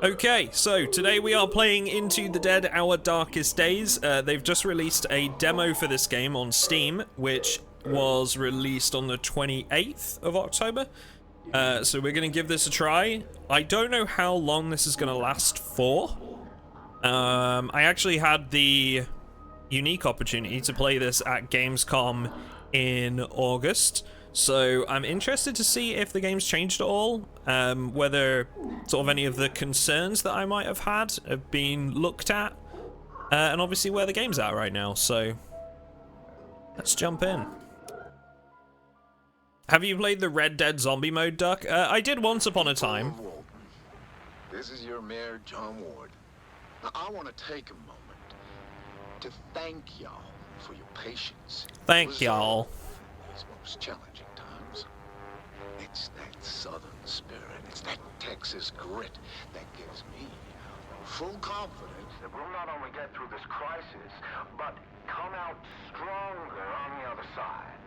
Okay, so today we are playing Into the Dead, Our Darkest Days. They've just released a demo for this game on Steam, which was released on the 28th of October. So we're going to give this a try. I don't know how long this is going to last for. I actually had the unique opportunity to play this at Gamescom in August. So I'm interested to see if the game's changed at all, whether sort of any of the concerns that I might have had have been looked at, and obviously where the game's at right now. So let's jump in. Have you played the Red Dead Zombie mode, Duck? I did once upon a time. This is your mayor, John Ward. Now, I want to take a moment to thank y'all for your patience. Thank y'all. These most challenging times. It's that southern spirit, it's that Texas grit that gives me full confidence that we'll not only get through this crisis, but come out stronger on the other side.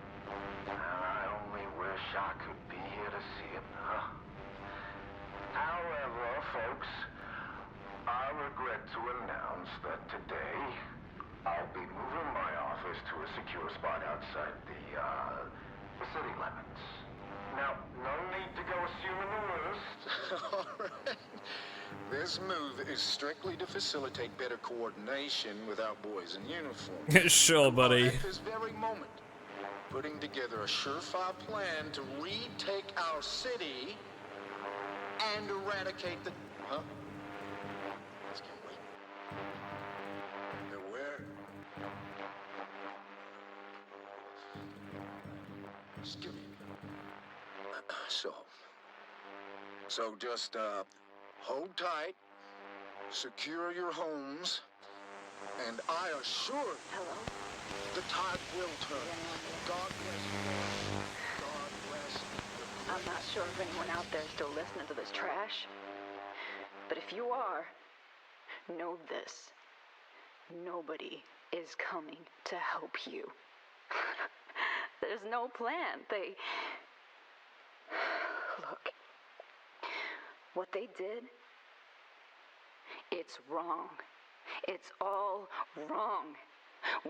And I only wish I could be here to see it, huh? However, folks, I regret to announce that today I'll be moving my office to a secure spot outside the city limits. Now, no need to go assuming the worst. All right. This move is strictly to facilitate better coordination with our boys in uniform. Sure, buddy. At this very moment, putting together a surefire plan to retake our city and eradicate the... Huh? This can't wait. Where? Excuse me. So just hold tight, secure your homes, and I assure you, the tide will turn. God bless you. God bless you. I'm not sure if anyone out there is still listening to this trash, but if you are, know this. Nobody is coming to help you. There's no plan. Look, what they did, it's wrong. It's all wrong.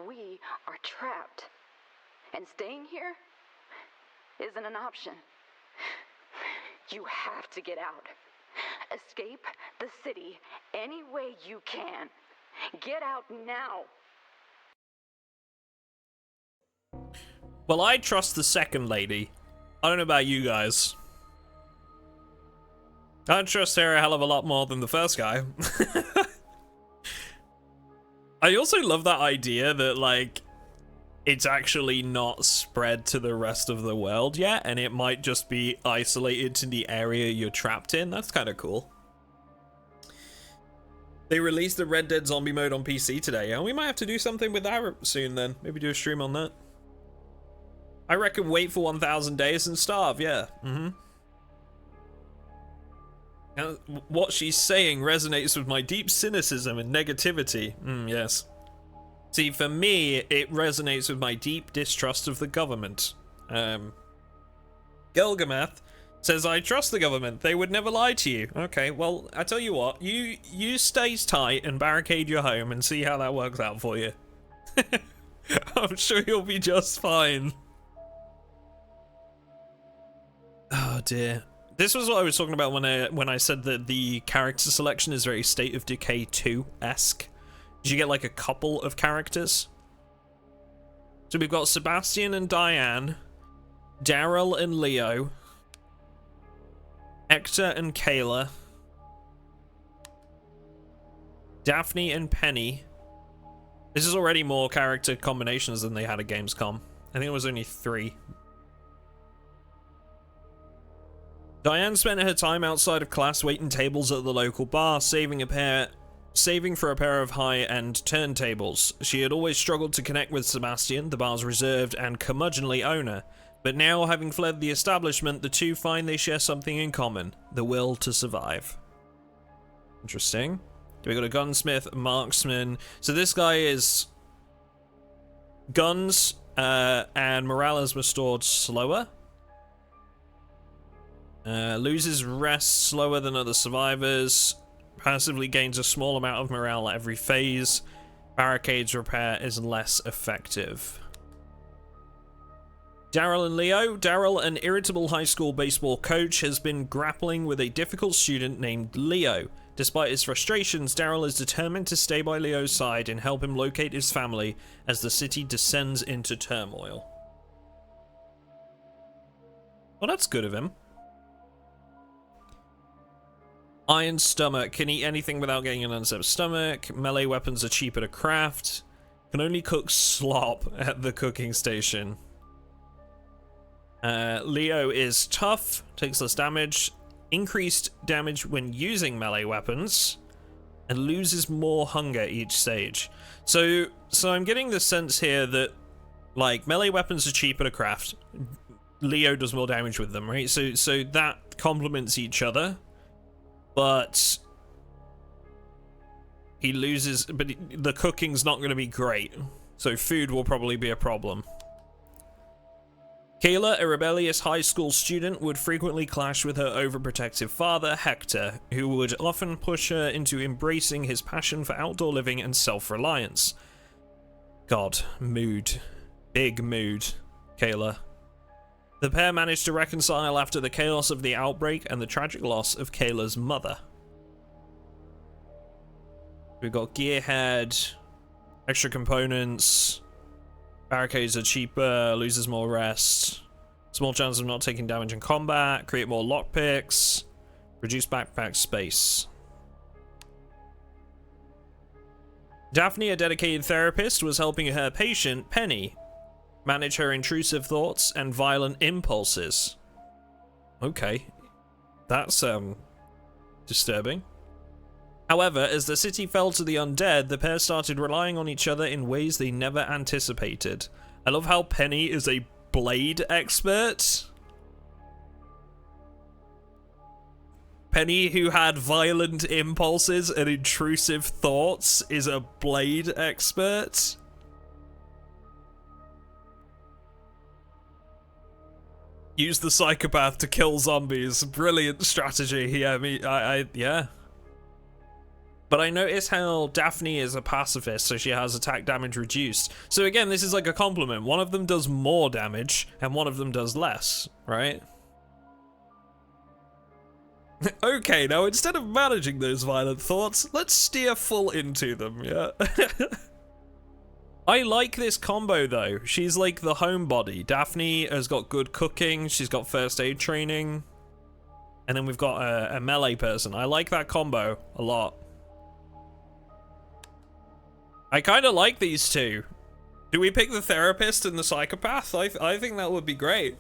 We are trapped, and staying here isn't an option. You have to get out. Escape the city any way you can. Get out now. Well, I trust the second lady. I don't know about you guys. I trust her a hell of a lot more than the first guy. I also love that idea that, like, it's actually not spread to the rest of the world yet, and it might just be isolated to the area you're trapped in. That's kind of cool. They released the Red Dead Zombie mode on PC today, and we might have to do something with that soon then. Maybe do a stream on that. I reckon wait for 1,000 days and starve, yeah. Now, what she's saying resonates with my deep cynicism and negativity. Yes. See, for me, it resonates with my deep distrust of the government. Gilgameth says, I trust the government. They would never lie to you. Okay, well, I tell you what. You stay tight and barricade your home and see how that works out for you. I'm sure you'll be just fine. Oh, dear. This was what I was talking about when I said that the character selection is very State of Decay 2-esque. You get like a couple of characters. So we've got Sebastian and Diane, Daryl and Leo, Hector and Kayla, Daphne and Penny. This is already more character combinations than they had at Gamescom. I think it was only 3. Diane spent her time outside of class waiting tables at the local bar, saving for a pair of high-end turntables. She had always struggled to connect with Sebastian, the bar's reserved and curmudgeonly owner, but now, having fled the establishment, the two find they share something in common: the will to survive. Interesting. We got a gunsmith, a marksman. So this guy is guns, and morale is restored slower. Loses rest slower than other survivors. Passively gains a small amount of morale at every phase. Barricades repair is less effective. Daryl and Leo. Daryl, an irritable high school baseball coach, has been grappling with a difficult student named Leo. Despite his frustrations, Daryl is determined to stay by Leo's side and help him locate his family as the city descends into turmoil. Well, that's good of him. Iron stomach. Can eat anything without getting an unset stomach. Melee weapons are cheaper to craft. Can only cook slop at the cooking station. Leo is tough. Takes less damage. Increased damage when using melee weapons. And loses more hunger each stage. So I'm getting the sense here that, like, melee weapons are cheaper to craft. Leo does more damage with them, right? So that complements each other. But he loses, but the cooking's not going to be great. So food will probably be a problem. Kayla, a rebellious high school student, would frequently clash with her overprotective father, Hector, who would often push her into embracing his passion for outdoor living and self-reliance. God, mood. Big mood, Kayla. The pair managed to reconcile after the chaos of the outbreak and the tragic loss of Kayla's mother. We've got gearhead, extra components, barricades are cheaper, loses more rest, small chance of not taking damage in combat, create more lockpicks, reduce backpack space. Daphne, a dedicated therapist, was helping her patient, Penny, manage her intrusive thoughts and violent impulses. Okay. That's, disturbing. However, as the city fell to the undead, the pair started relying on each other in ways they never anticipated. I love how Penny is a blade expert. Penny, who had violent impulses and intrusive thoughts, is a blade expert. Use the psychopath to kill zombies. Brilliant strategy. Yeah, yeah. But I notice how Daphne is a pacifist, so she has attack damage reduced. So again, this is like a compliment. One of them does more damage, and one of them does less, right? Okay, now instead of managing those violent thoughts, let's steer full into them, yeah? I like this combo though. She's like the homebody. Daphne has got good cooking, she's got first aid training, and then we've got a melee person. I like that combo a lot. I kind of like these two. Do we pick the therapist and the psychopath? I think that would be great.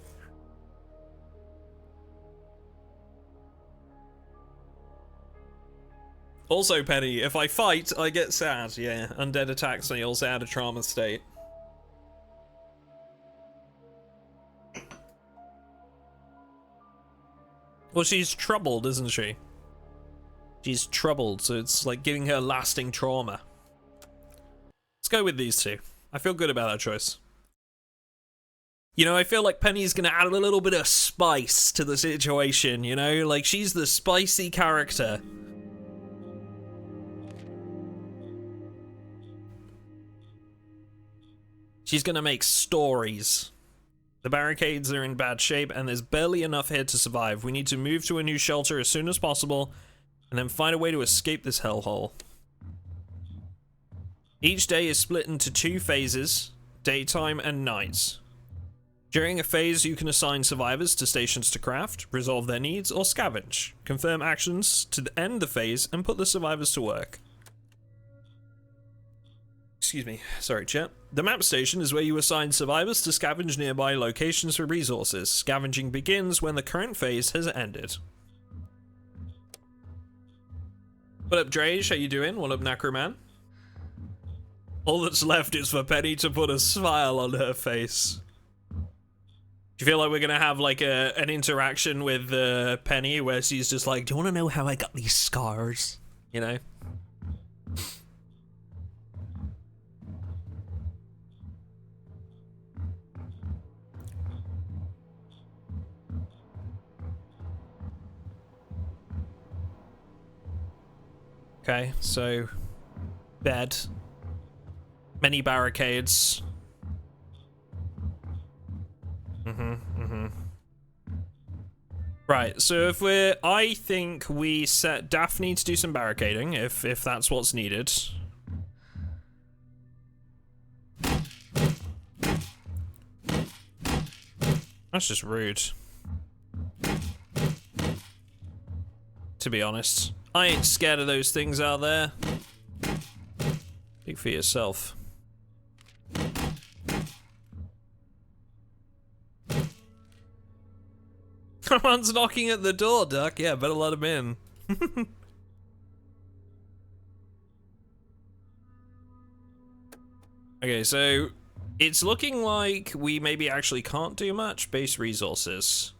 Also, Penny, if I fight, I get sad. Yeah, undead attacks me, also add a trauma state. Well, she's troubled, isn't she? She's troubled, so it's like giving her lasting trauma. Let's go with these two. I feel good about that choice. You know, I feel like Penny's gonna add a little bit of spice to the situation, you know? Like, she's the spicy character. She's gonna make stories. The barricades are in bad shape and there's barely enough here to survive. We need to move to a new shelter as soon as possible and then find a way to escape this hellhole. Each day is split into 2 phases, daytime and night. During a phase, you can assign survivors to stations to craft, resolve their needs, or scavenge. Confirm actions to end the phase and put the survivors to work. Excuse me, sorry chat. The map station is where you assign survivors to scavenge nearby locations for resources. Scavenging begins when the current phase has ended. What up, Drage? How you doing? What up, Necroman? All that's left is for Penny to put a smile on her face. Do you feel like we're gonna have like an interaction with Penny where she's just like, do you want to know how I got these scars? You know? Okay, so bed, many barricades. Right, so if I think we set Daphne to do some barricading, if that's what's needed. That's just rude. To be honest. I ain't scared of those things out there. Speak for yourself. Someone's knocking at the door, Duck. Yeah, better let him in. Okay, so it's looking like we maybe actually can't do much. Base resources.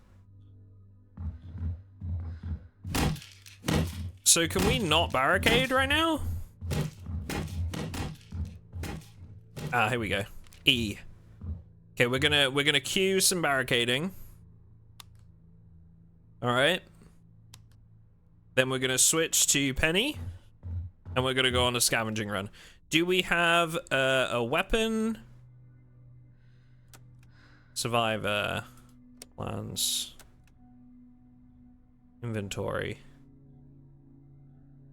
So can we not barricade right now? Ah, here we go. E. Okay, we're gonna queue some barricading. All right. Then we're gonna switch to Penny, and we're gonna go on a scavenging run. Do we have a weapon? Survivor. Plans. Inventory.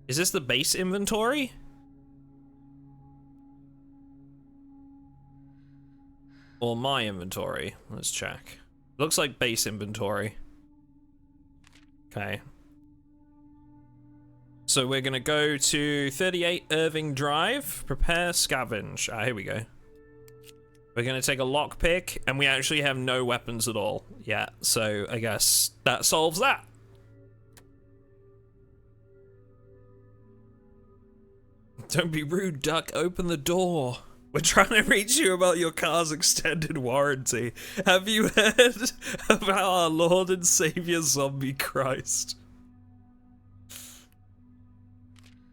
Is this the base inventory? Or my inventory? Let's check. Looks like base inventory. Okay. So we're gonna go to 38 Irving Drive, prepare scavenge. Ah, here we go. We're gonna take a lockpick, and we actually have no weapons at all yet, so I guess that solves that. Don't be rude, Duck, open the door. We're trying to reach you about your car's extended warranty. Have you heard about our Lord and Savior Zombie Christ?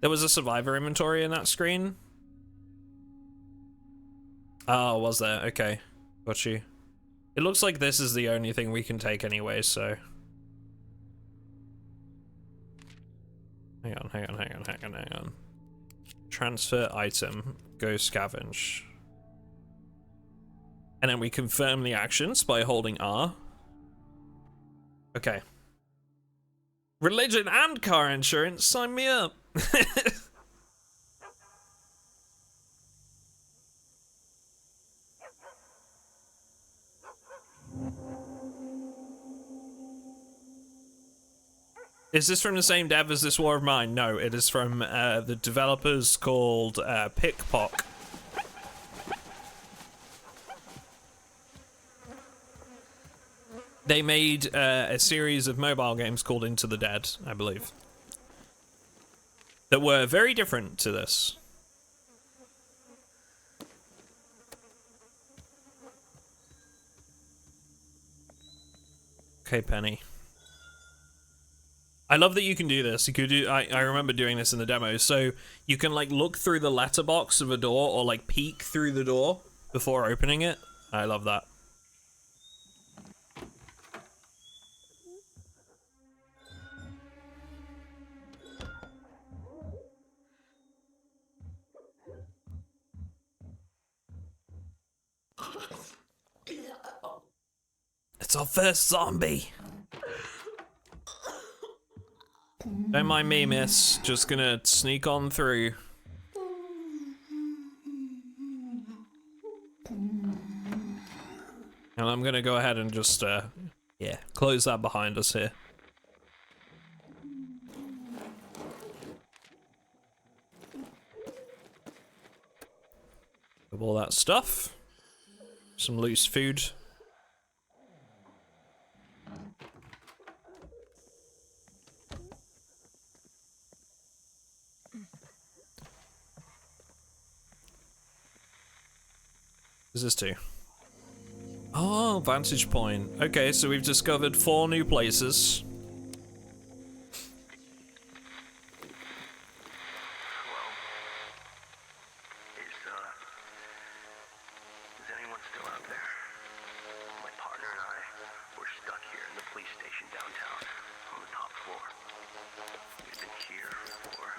There was a survivor inventory in that screen? Oh, was there? Okay. Got you. It looks like this is the only thing we can take anyway, so... Hang on. Transfer item. Go scavenge. And then we confirm the actions by holding R. Okay. Religion and car insurance, sign me up. Is this from the same dev as this War of Mine? No, it is from the developers called Pickpock. They made a series of mobile games called Into the Dead, I believe, that were very different to this. Okay, Penny. I love that you can do this. You could do. I remember doing this in the demo. So you can like look through the letterbox of a door, or like peek through the door before opening it. I love that. It's our first zombie. Don't mind me, miss. Just gonna sneak on through. And I'm gonna go ahead and just, yeah, close that behind us here. With all that stuff. Some loose food. What does this do? Oh, vantage point. Okay, so we've discovered 4 new places. Is anyone still out there? My partner and I, we're stuck here in the police station downtown on the top floor. We've been here for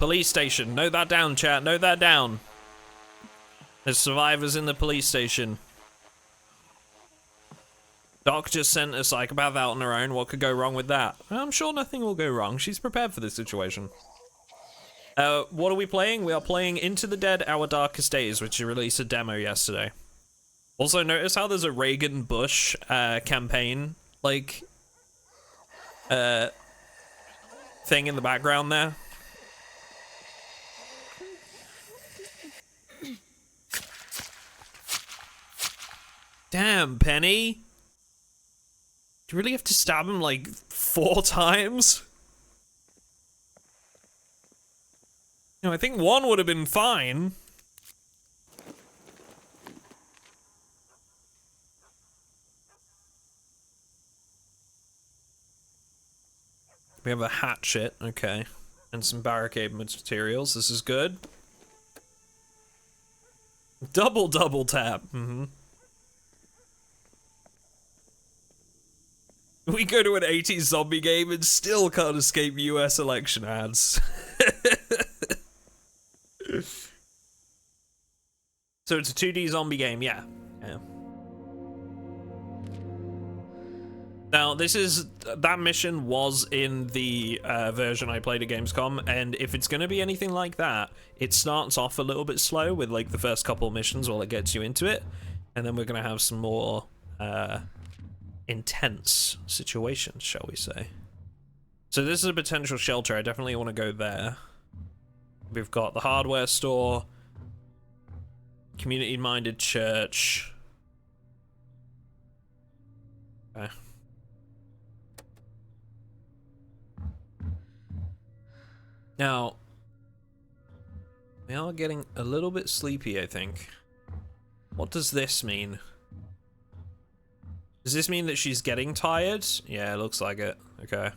Police station. Note that down, chat. Note that down. There's survivors in the police station. Doc just sent a psychopath out on her own. What could go wrong with that? I'm sure nothing will go wrong. She's prepared for this situation. What are we playing? We are playing Into the Dead, Our Darkest Days, which released a demo yesterday. Also, notice how there's a Reagan Bush campaign, like, thing in the background there. Damn, Penny. Do you really have to stab him like 4 times? No, I think 1 would have been fine. We have a hatchet, okay. And some barricade materials, this is good. Double tap, We go to an 80s zombie game and still can't escape US election ads. So it's a 2D zombie game, yeah. Now, that mission was in the version I played at Gamescom, and if it's gonna be anything like that, it starts off a little bit slow with like the first couple of missions while it gets you into it, and then we're gonna have some more intense situations, shall we say. So this is a potential shelter. I definitely want to go there. We've got the hardware store, community-minded church. Okay. Now, we are getting a little bit sleepy, I think. What does this mean? Does this mean that she's getting tired? Yeah, it looks like it. Okay.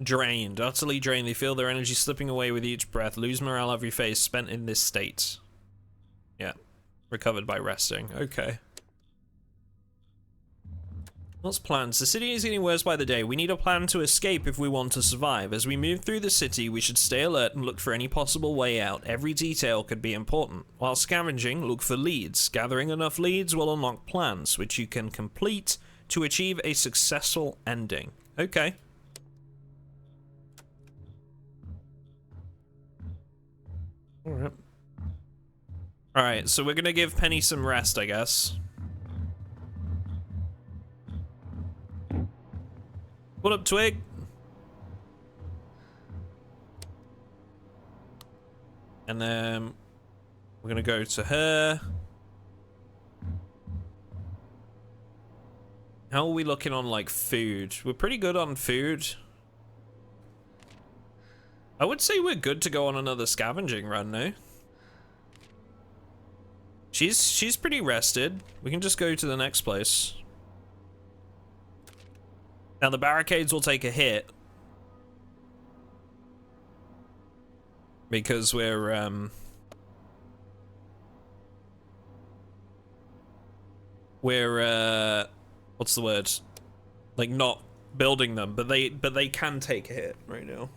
Drained. Utterly drained. They feel their energy slipping away with each breath. Lose morale every phase spent in this state. Yeah. Recovered by resting. Okay. What's plans? The city is getting worse by the day. We need a plan to escape if we want to survive. As we move through the city, we should stay alert and look for any possible way out. Every detail could be important. While scavenging, look for leads. Gathering enough leads will unlock plans, which you can complete to achieve a successful ending. Okay. Alright, so we're gonna give Penny some rest, I guess. What up, Twig? And then we're gonna go to her. How are we looking on, like, food? We're pretty good on food. I would say we're good to go on another scavenging run, no? She's pretty rested. We can just go to the next place. Now the barricades will take a hit because we're what's the word? Like, not building them, but they can take a hit right now.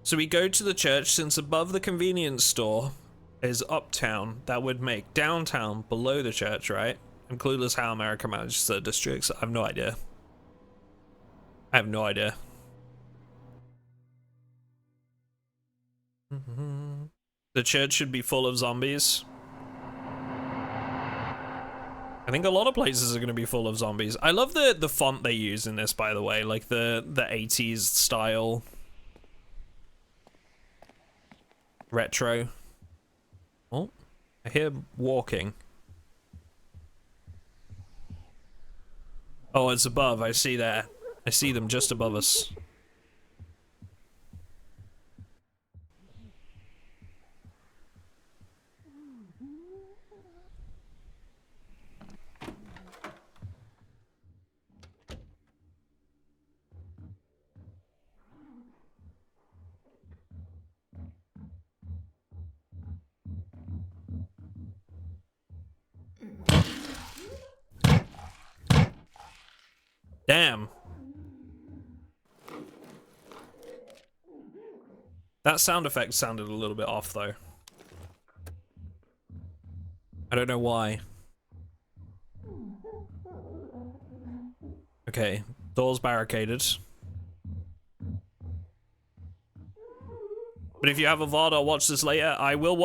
So we go to the church. Since above the convenience store is uptown, that would make downtown below the church, right? I'm clueless how America manages the districts. I have no idea. I have no idea. The church should be full of zombies. I think a lot of places are going to be full of zombies. I love the font they use in this, by the way, like the 80s style. Retro. Oh, I hear walking. Oh, it's above. I see that. I see them just above us. Damn. That sound effect sounded a little bit off, though. I don't know why. Okay, doors barricaded. But if you have a VOD, I'll watch this later. I will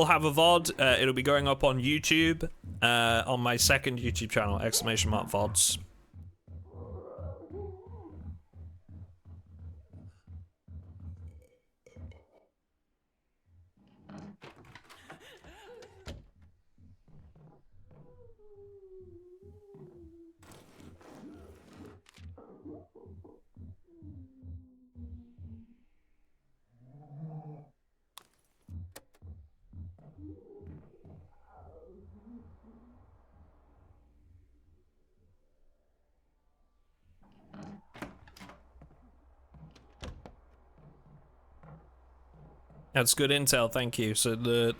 have a VOD. It'll be going up on YouTube, on my second YouTube channel, !VODs. That's good intel, thank you. So the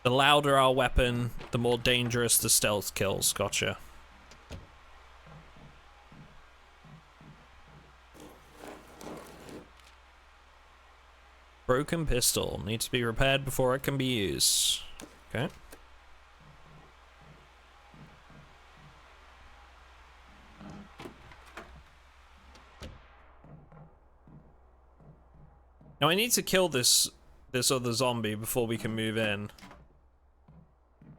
louder our weapon, the more dangerous the stealth kills. Gotcha. Broken pistol. Needs to be repaired before it can be used. Okay. Now I need to kill this other zombie before we can move in.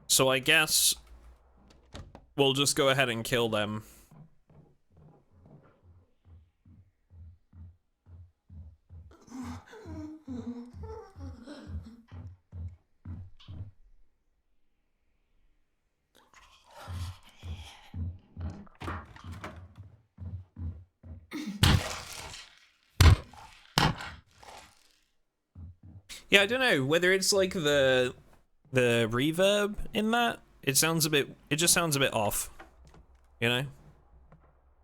So I guess we'll just go ahead and kill them. Yeah, I don't know whether it's like the reverb in that. It just sounds a bit off. You know?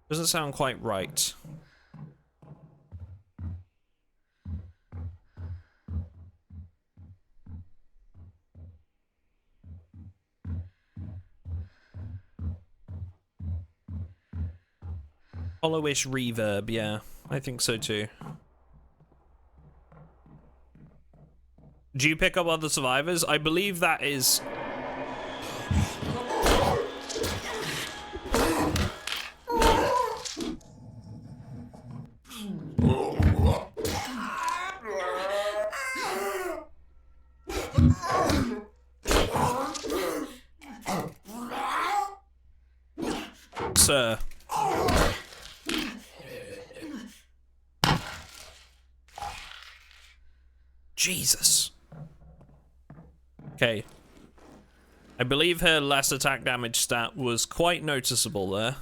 Doesn't sound quite right. Hollowish reverb, yeah. I think so too. Do you pick up other survivors? I believe that is... Sir. Jesus. Okay. I believe her less attack damage stat was quite noticeable there.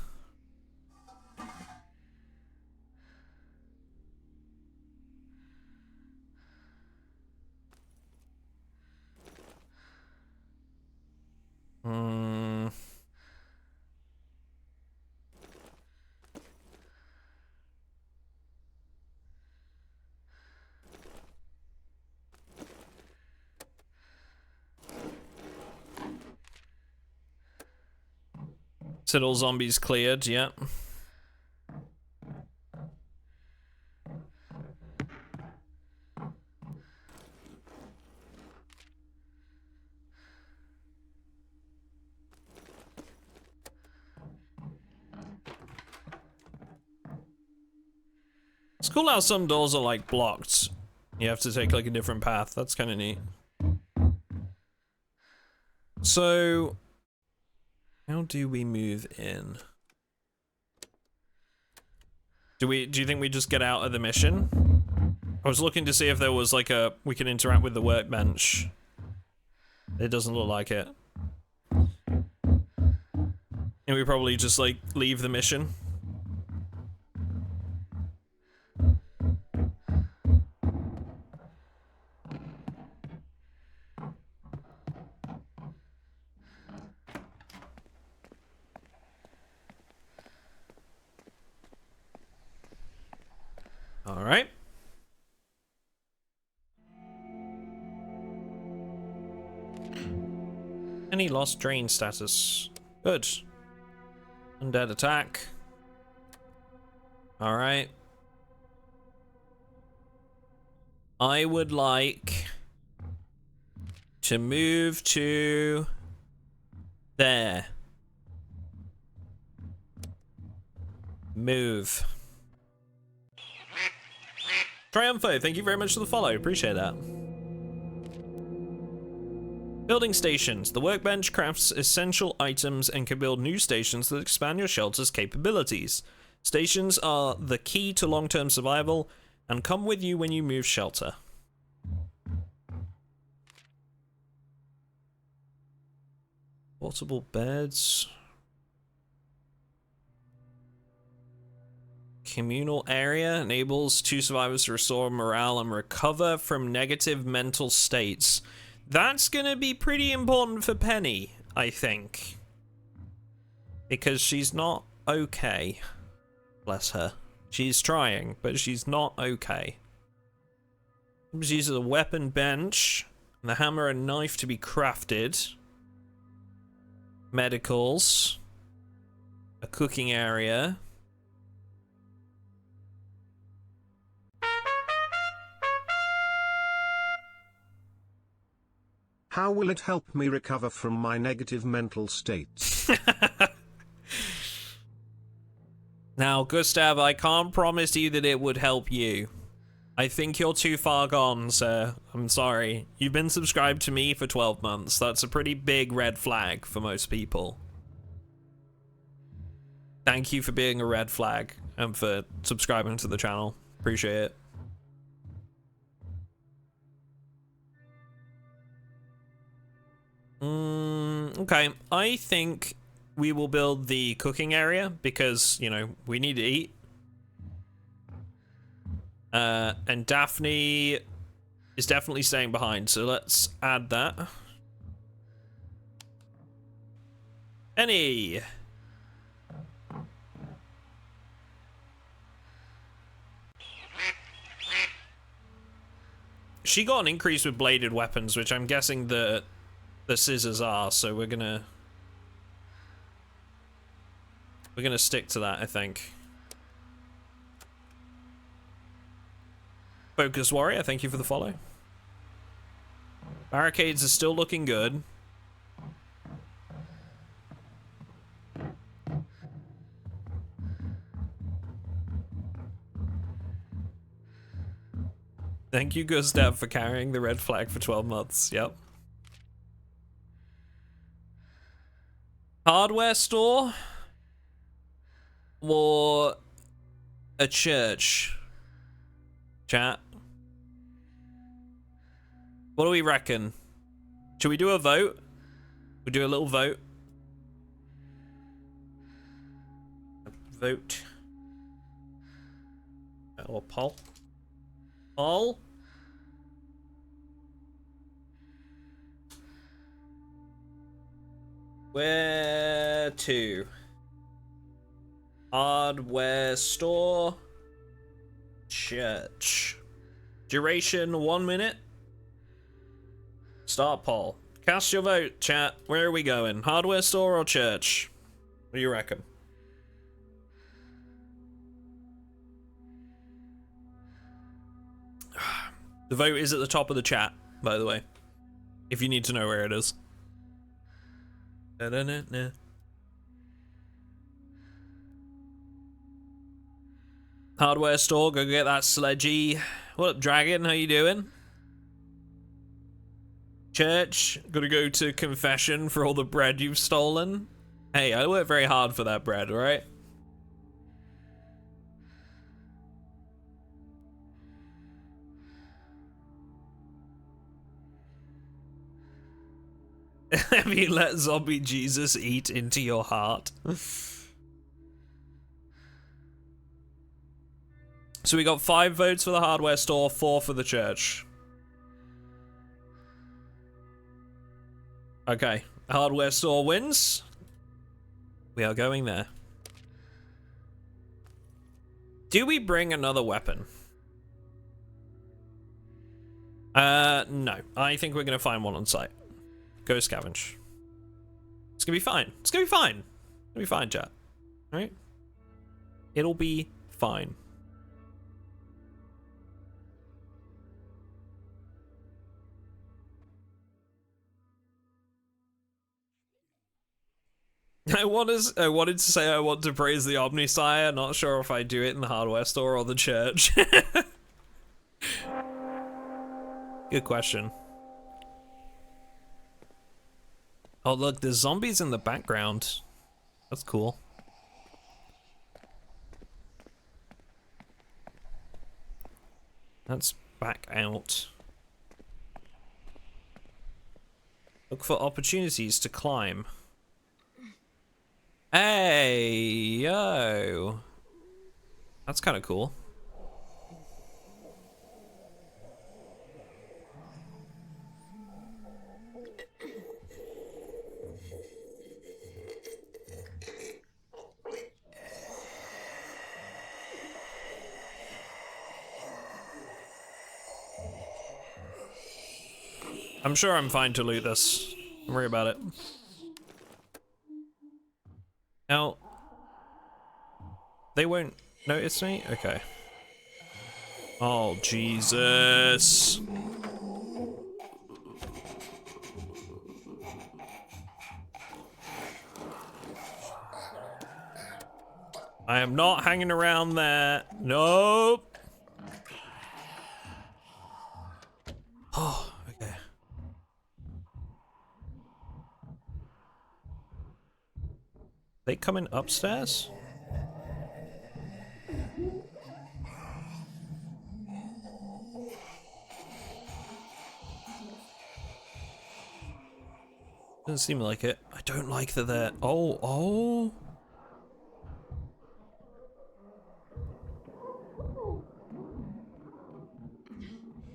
Said all zombies cleared, yeah. It's cool how some doors are like blocked. You have to take like a different path. That's kind of neat. So, how do we move in? Do you think we just get out of the mission? I was looking to see if there was like we can interact with the workbench. It doesn't look like it. And we probably just like leave the mission. All right. Any lost drain status? Good. Undead attack. All right. I would like to move to there. Move. Triumpho, thank you very much for the follow. Appreciate that. Building stations. The workbench crafts essential items and can build new stations that expand your shelter's capabilities. Stations are the key to long-term survival and come with you when you move shelter. Portable beds. Communal area enables two survivors to restore morale and recover from negative mental states. That's gonna be pretty important for Penny, I think. Because she's not okay. Bless her. She's trying, but she's not okay. She uses a weapon bench, and the hammer and knife to be crafted. Medicals. A cooking area. How will it help me recover from my negative mental states? Now, Gustav, I can't promise you that it would help you. I think you're too far gone, sir. I'm sorry. You've been subscribed to me for 12 months. That's a pretty big red flag for most people. Thank you for being a red flag and for subscribing to the channel. Appreciate it. Okay, I think we will build the cooking area because, you know, we need to eat. And Daphne is definitely staying behind, so let's add that. Penny! She got an increase with bladed weapons, which I'm guessing the scissors are, so we're gonna stick to that, I think. Focus Warrior, thank you for the follow. Barricades are still looking good. Thank you, Gustav, for carrying the red flag for 12 months. Yep. Hardware store or a church? Chat. What do we reckon? Should we do a vote? We do a little vote. Vote. Or poll. Poll. Where to? Hardware store. Church. Duration 1 minute. Start poll. Cast your vote, chat. Where are we going? Hardware store or church? What do you reckon? The vote is at the top of the chat, by the way. If you need to know where it is. Da-da-da-da. Hardware store, go get that sledgy. What up, Dragon? How you doing? Church, gotta go to confession for all the bread you've stolen. Hey, I worked very hard for that bread, alright? Have you let zombie Jesus eat into your heart? So we got 5 votes for the hardware store, 4 for the church. Okay, hardware store wins. We are going there. Do we bring another weapon? No. I think we're gonna find one on site. Go scavenge. It's gonna be fine. It's gonna be fine. It'll be fine, chat. Alright? It'll be fine. I wanted to say I want to praise the Omnisire, not sure if I do it in the hardware store or the church. Good question. Oh look, there's zombies in the background. That's cool. Let's back out. Look for opportunities to climb. Hey, yo. That's kind of cool. I'm sure I'm fine to loot this. Don't worry about it. Now, they won't notice me? Okay. Oh, Jesus. I am not hanging around there. Nope. Oh, okay. They coming upstairs? Doesn't seem like it. I don't like that they're... Oh, oh.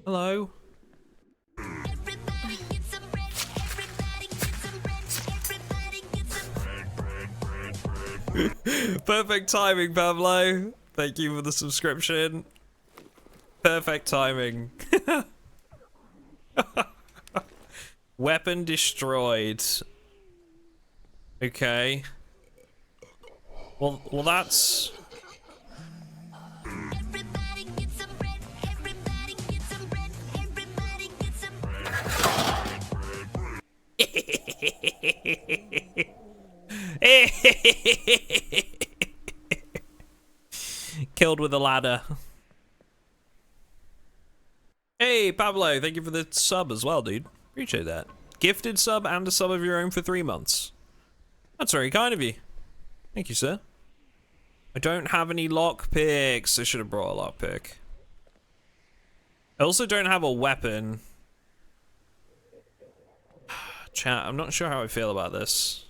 Hello. Everybody get some bread. Everybody get some bread. Everybody get some bread. Perfect timing, Pablo. Thank you for the subscription. Perfect timing. Weapon destroyed. Okay. Well, that's... Everybody get some bread. Everybody get some bread. Everybody get some Killed with a ladder. Hey, Pablo, thank you for the sub as well, dude. Appreciate that. Gifted sub and a sub of your own for 3 months. That's very kind of you. Thank you, sir. I don't have any lockpicks. I should have brought a lockpick. I also don't have a weapon. Chat, I'm not sure how I feel about this.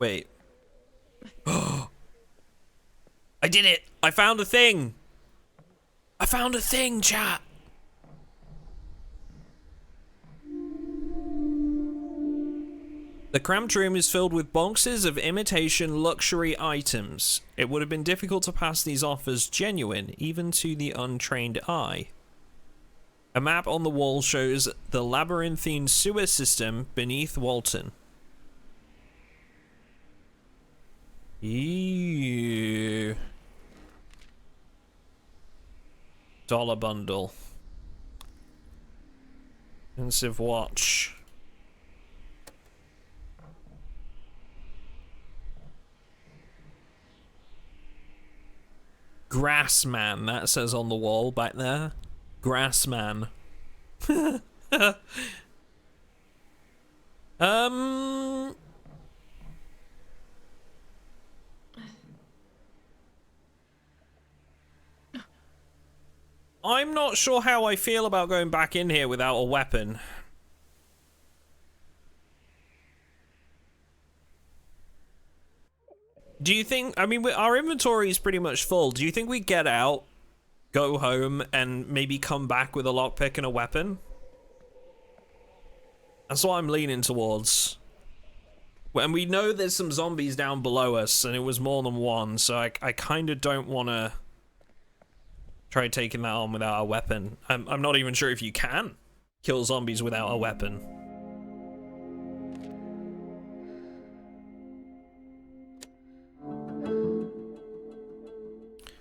Wait. I did it! I found a thing! I found a thing, chat! The cramped room is filled with boxes of imitation luxury items. It would have been difficult to pass these off as genuine, even to the untrained eye. A map on the wall shows the labyrinthine sewer system beneath Walton. Ew. Dollar bundle. Expensive watch. Grassman, that says on the wall back there. Grassman. I'm not sure how I feel about going back in here without a weapon. Do you think, I mean, our inventory is pretty much full. Do you think we get out, go home, and maybe come back with a lockpick and a weapon? That's what I'm leaning towards. And we know there's some zombies down below us, and it was more than one, so I kind of don't want to try taking that on without a weapon. I'm not even sure if you can kill zombies without a weapon.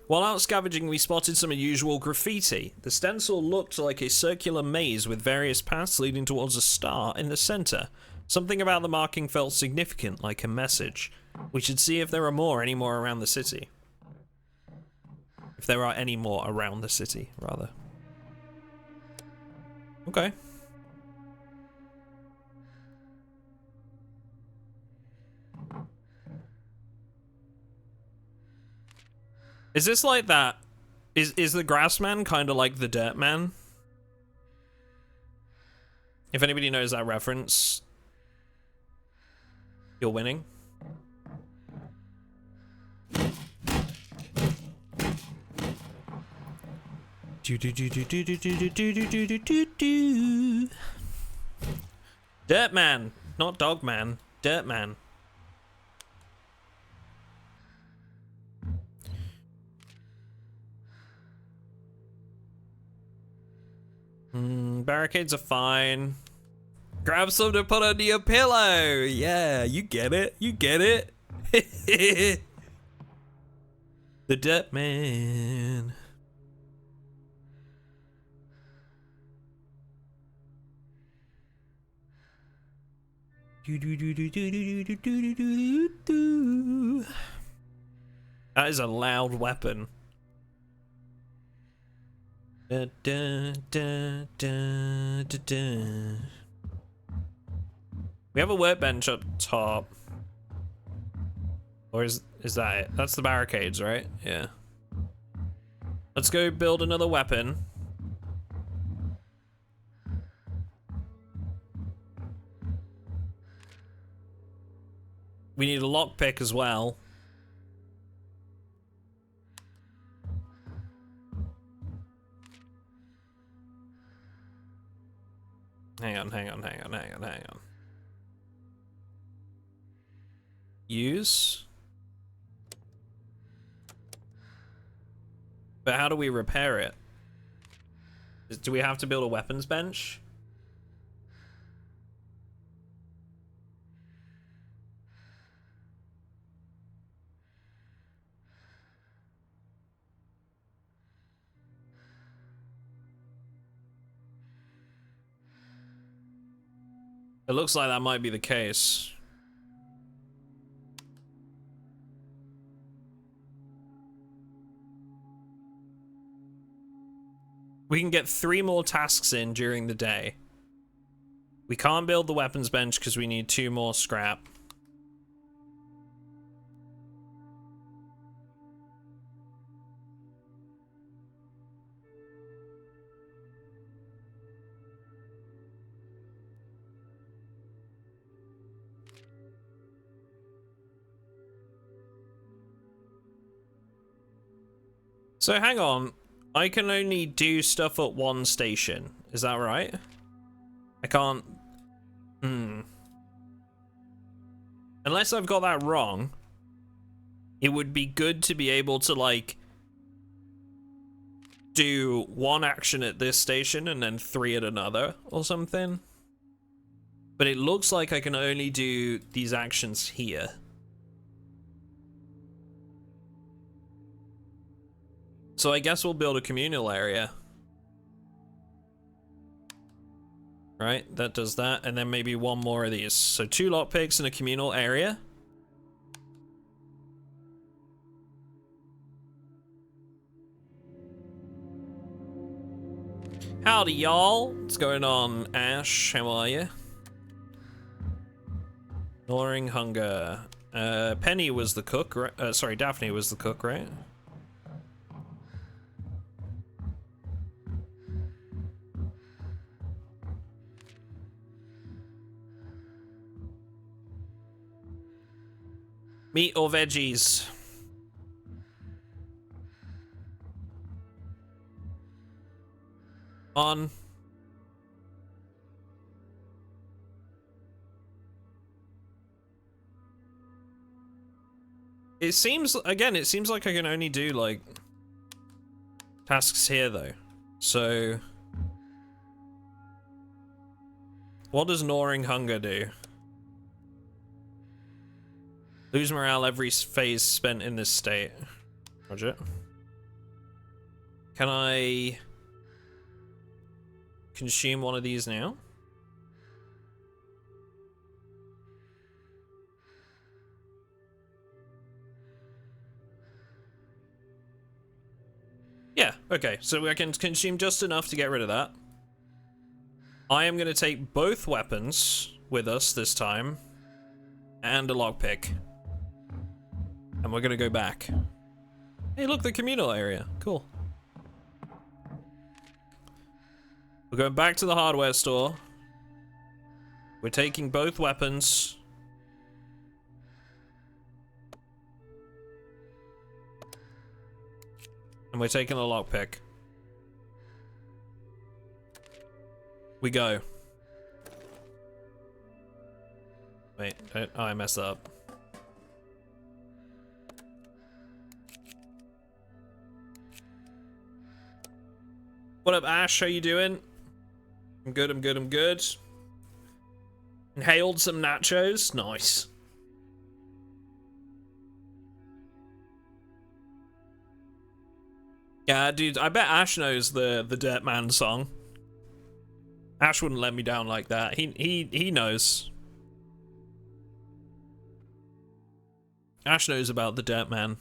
While out scavenging, we spotted some unusual graffiti. The stencil looked like a circular maze with various paths leading towards a star in the center. Something about the marking felt significant, like a message. We should see if there are any more around the city. If there are any more around the city, rather. Okay. Is this like that? Is the grass man kind of like the dirt man? If anybody knows that reference, you're winning. Dirt man, not dog man. Dirt man. Barricades are fine. Grab some to put under your pillow. Yeah, you get it. You get it. The Dirt Man. That is a loud weapon. Da, da, da, da, da, da. We have a workbench up top. Or is that it? That's the barricades, right? Yeah. Let's go build another weapon. We need a lockpick as well. Hang on. Use. But how do we repair it? Do we have to build a weapons bench? It looks like that might be the case. We can get 3 more tasks in during the day. We can't build the weapons bench because we need 2 more scrap. So hang on, I can only do stuff at 1 station. Is that right? I can't... Unless I've got that wrong, it would be good to be able to, like, do 1 action at this station and then 3 at another or something. But it looks like I can only do these actions here. So I guess we'll build a communal area. Right, that does that, and then maybe 1 more of these. So 2 lockpicks in a communal area. Howdy, y'all. What's going on, Ash? How are you? Gnawing hunger. Penny was the cook, right? Sorry, Daphne was the cook, right? Meat or veggies? On. It seems, again, it seems like I can only do, like, tasks here, though. So... what does gnawing hunger do? Lose morale every phase spent in this state. Roger. Can I consume one of these now? Yeah, okay, so I can consume just enough to get rid of that. I am going to take both weapons with us this time, and a lockpick. And we're going to go back. Hey, look, the communal area. Cool. We're going back to the hardware store. We're taking both weapons. And we're taking a lockpick. We go. Wait, oh, I messed up. What up, Ash? How you doing? I'm good, I'm good, I'm good. Inhaled some nachos. Nice. Yeah, dude, I bet Ash knows the Dirt Man song. Ash wouldn't let me down like that. He knows. Ash knows about the Dirt Man.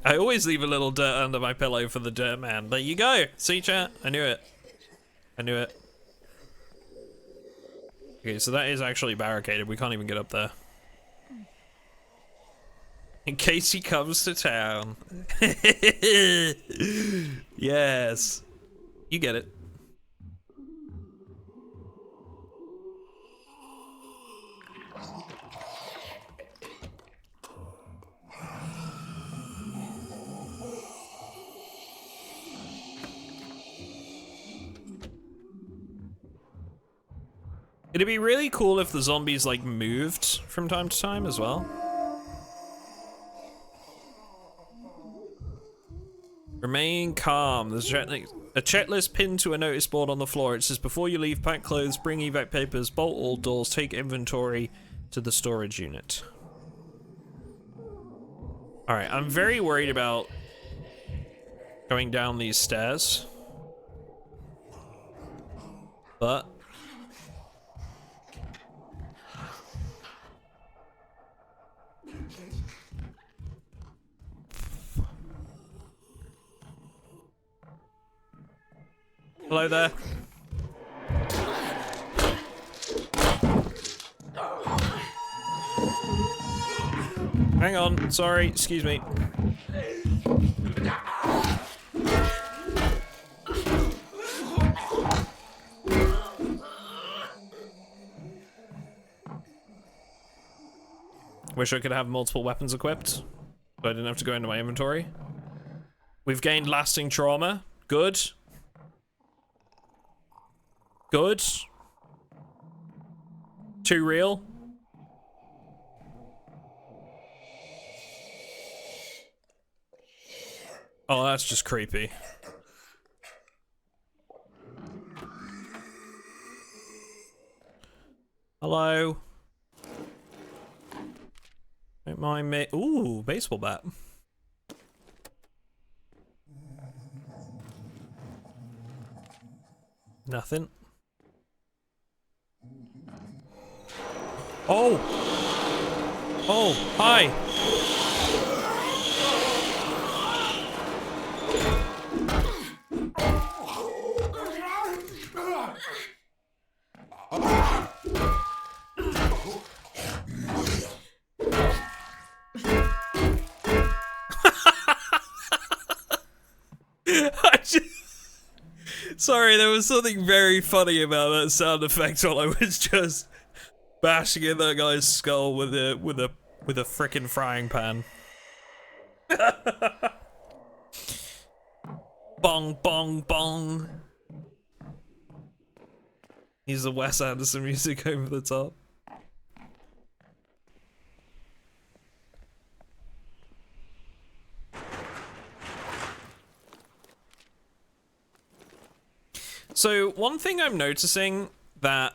I always leave a little dirt under my pillow for the Dirt Man. There you go. See, chat? I knew it. I knew it. Okay, so that is actually barricaded. We can't even get up there. In case he comes to town. Yes. You get it. It'd be really cool if the zombies, like, moved from time to time as well. Remain calm. There's a checklist pinned to a notice board on the floor. It says, before you leave, pack clothes, bring evac papers, bolt all doors, take inventory to the storage unit. Alright, I'm very worried about going down these stairs. But hello there. Hang on, sorry, excuse me. Wish I could have multiple weapons equipped, so I didn't have to go into my inventory. We've gained lasting trauma. Good. Good. Too real. Oh, that's just creepy. Hello. Don't mind me. Ooh, baseball bat. Nothing. Oh! Oh, hi! Sorry, there was something very funny about that sound effect while I was just bashing in that guy's skull with a frickin' frying pan. Bong bong bong. He's the Wes Anderson music over the top. So, one thing I'm noticing that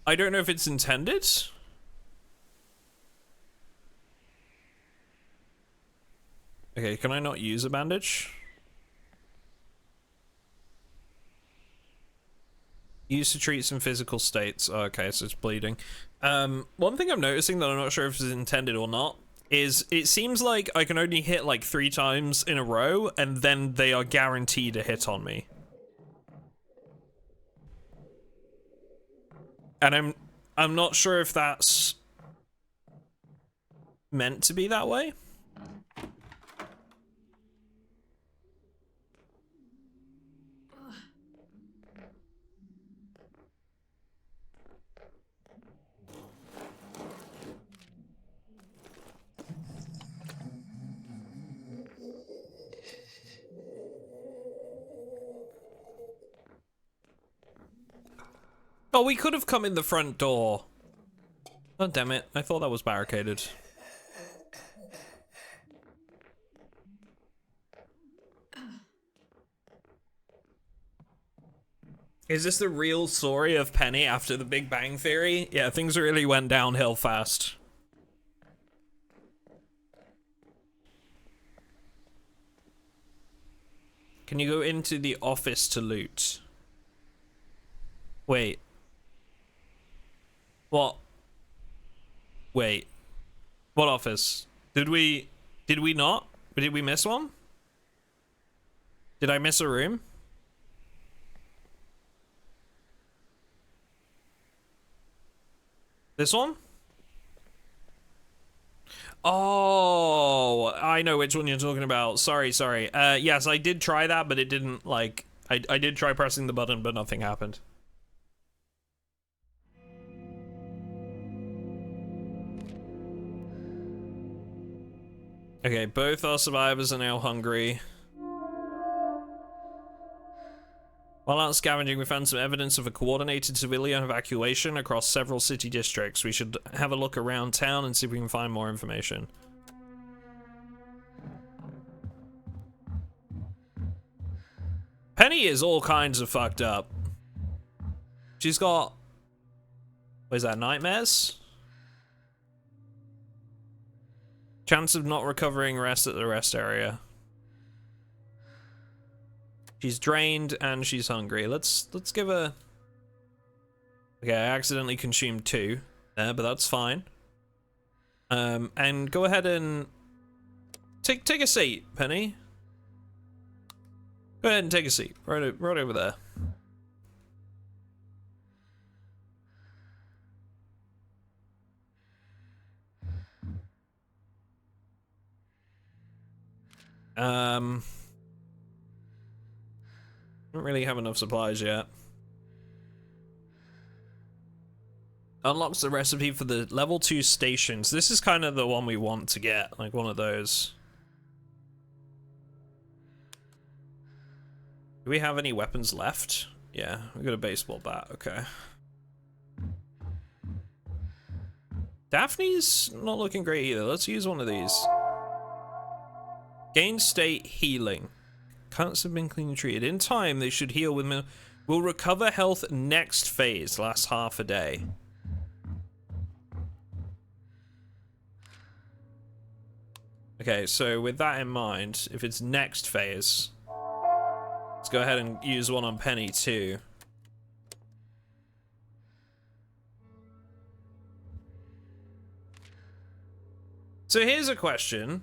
I don't know if it's intended, Okay, can I not use a bandage? Used to treat some physical states. Oh, okay, so it's bleeding. One thing I'm noticing that I'm not sure if it's intended or not is it seems like I can only hit like 3 times in a row, and then they are guaranteed a hit on me. And I'm not sure if that's meant to be that way. Oh, we could have come in the front door. Oh, damn it. I thought that was barricaded. Is this the real story of Penny after the Big Bang Theory? Yeah, things really went downhill fast. Can you go into the office to loot? Wait. What? Wait. What office? Did we not? Did we miss one? Did I miss a room? This one? Oh, I know which one you're talking about. Sorry. Yes, I did try that, but it didn't, like... I did try pressing the button, but nothing happened. Okay, both our survivors are now hungry. While out scavenging, we found some evidence of a coordinated civilian evacuation across several city districts. We should have a look around town and see if we can find more information. Penny is all kinds of fucked up. She's got... what is that, nightmares? Chance of not recovering rest at the rest area. She's drained and she's hungry. Let's give her... okay, I accidentally consumed 2 there, but that's fine. And go ahead and take a seat, Penny. Go ahead and take a seat, right over there. Don't really have enough supplies yet. Unlocks the recipe for the level 2 stations. This is kind of the one we want to get, like one of those. Do we have any weapons left? Yeah, we got a baseball bat, okay. Daphne's not looking great either. Let's use one of these. Gain state healing. Cunts have been cleanly treated. In time, they should heal with... will recover health next phase. Lasts half a day. Okay, so with that in mind, if it's next phase, let's go ahead and use one on Penny too. So here's a question.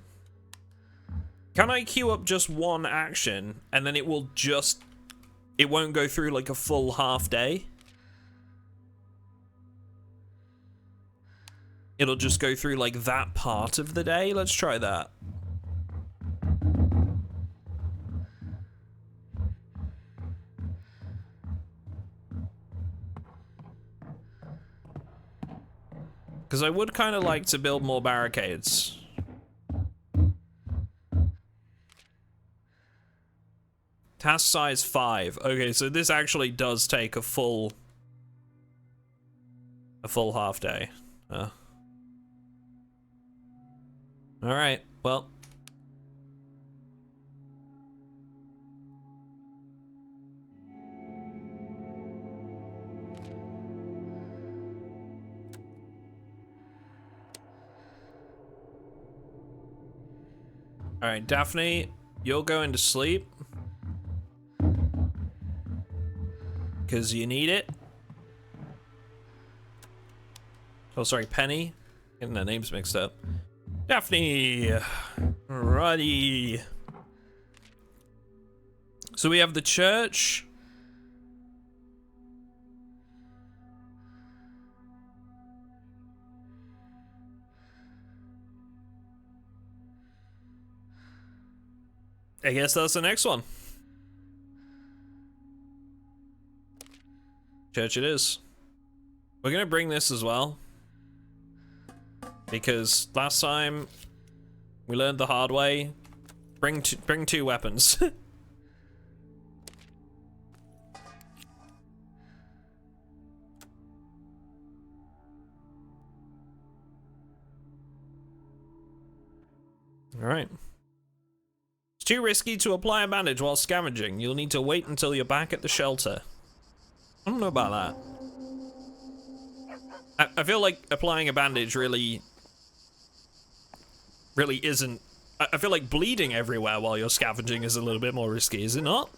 Can I queue up just one action and then it will just... it won't go through like a full half day? It'll just go through like that part of the day? Let's try that. Because I would kind of like to build more barricades. Task size 5. Okay, so this actually does take a full half day. Alright, well. Alright, Daphne, you're going to sleep. Because you need it. Oh, sorry, Penny. Getting their names mixed up. Daphne! Alrighty. So we have the church. I guess that's the next one. Church it is. We're gonna bring this as well. Because last time we learned the hard way. Bring two weapons. Alright. It's too risky to apply a bandage while scavenging. You'll need to wait until you're back at the shelter. I don't know about that. I feel like applying a bandage really isn't. I feel like bleeding everywhere while you're scavenging is a little bit more risky, is it not?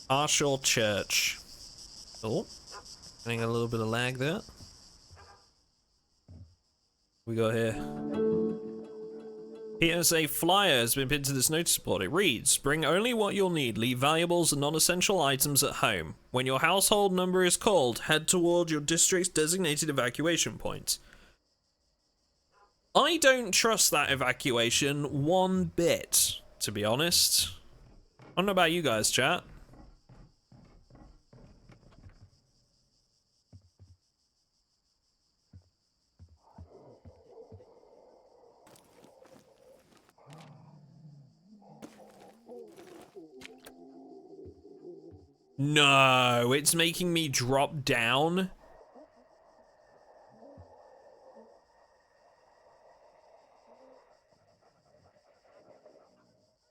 Arshaw Church. Oh, getting a little bit of lag there. We got here. Here's a flyer has been pinned to this notice board. It reads, bring only what you'll need, leave valuables and non-essential items at home. When your household number is called, head toward your district's designated evacuation point. I don't trust that evacuation one bit, to be honest. I don't know about you guys, chat. No, it's making me drop down.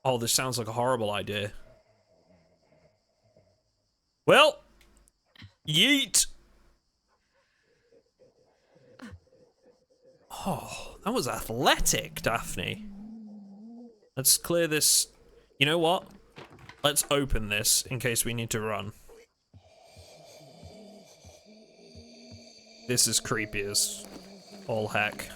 Oh, this sounds like a horrible idea. Well, yeet. Oh, that was athletic, Daphne. Let's clear this. You know what? Let's open this in case we need to run. This is creepy as all heck.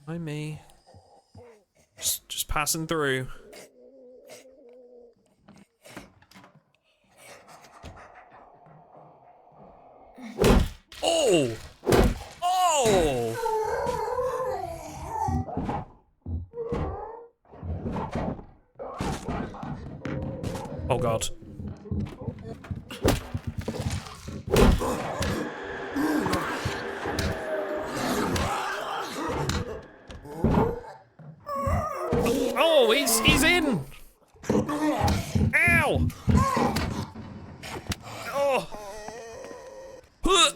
Hi, me. Just passing through. Oh! Oh! Oh God. Oh, he's in! Ow! Oh! Huh.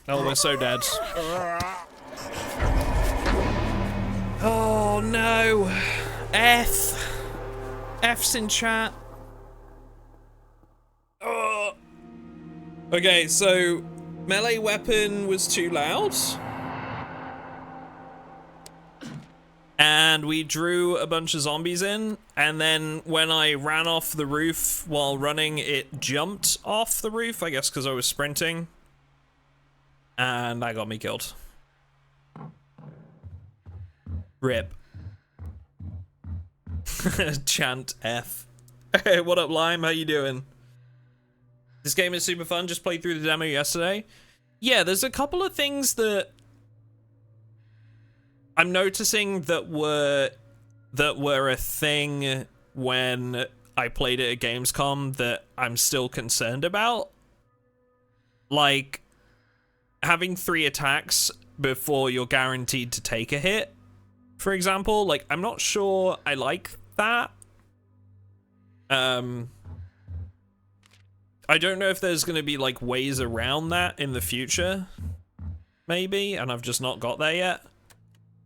Oh, we're so dead. Oh no! F's in chat. Oh. Okay, so melee weapon was too loud. And we drew a bunch of zombies in, and then when I ran off the roof while running, it jumped off the roof, I guess because I was sprinting. And that got me killed. RIP. Chant F. Hey, what up, Lime? How you doing? This game is super fun. Just played through the demo yesterday. Yeah, there's a couple of things that I'm noticing that were a thing when I played it at Gamescom that I'm still concerned about. Like having 3 attacks before you're guaranteed to take a hit, for example. Like, I'm not sure I like that. I don't know if there's going to be like ways around that in the future, maybe, and I've just not got there yet.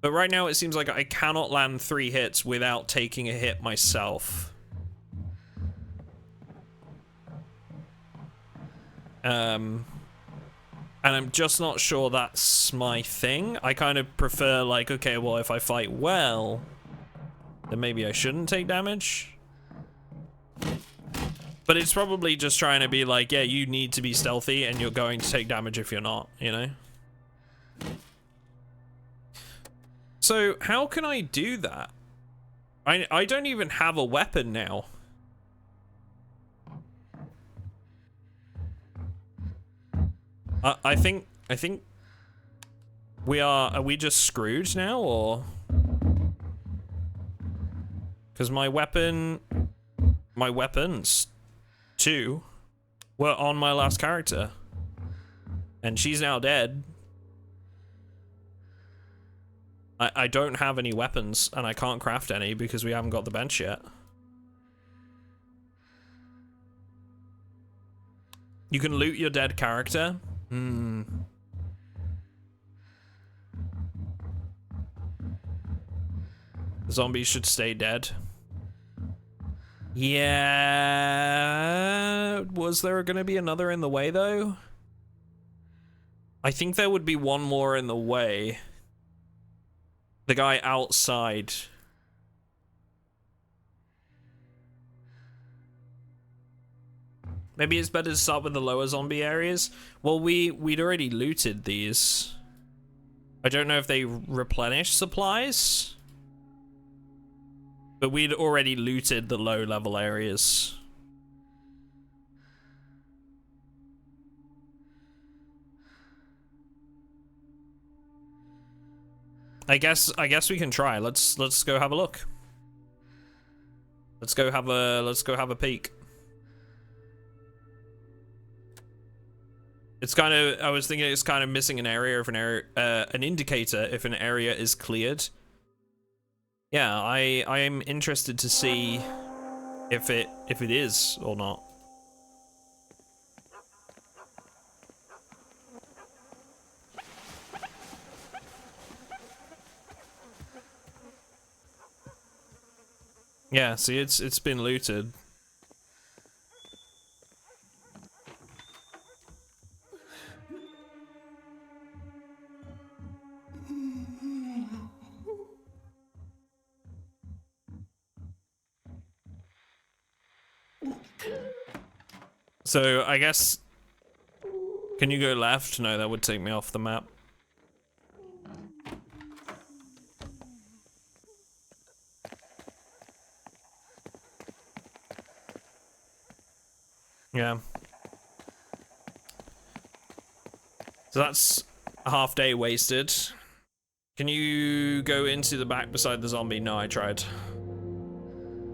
But right now it seems like I cannot land 3 hits without taking a hit myself. And I'm just not sure that's my thing. I kind of prefer like, okay, well, if I fight well, then maybe I shouldn't take damage. But it's probably just trying to be like, yeah, you need to be stealthy and you're going to take damage if you're not, you know? So how can I do that? I don't even have a weapon now. I think are we just screwed now, or? Because my weapons too were on my last character, and she's now dead. I don't have any weapons, and I can't craft any because we haven't got the bench yet. You can loot your dead character. The zombies should stay dead. Yeah. Was there gonna be another in the way though? I think there would be one more in the way. The guy outside. Maybe it's better to start with the lower zombie areas. Well, we'd already looted these. I don't know if they replenish supplies, but we'd already looted the low level areas. I guess we can try. Let's go have a look. Let's go have a peek. It's kind of, I was thinking it's kind of missing an area if an indicator if an area is cleared. Yeah, I am interested to see if it is or not. Yeah, see, it's been looted. So I guess, can you go left? No, that would take me off the map. Yeah. So that's a half day wasted. Can you go into the back beside the zombie? No, I tried.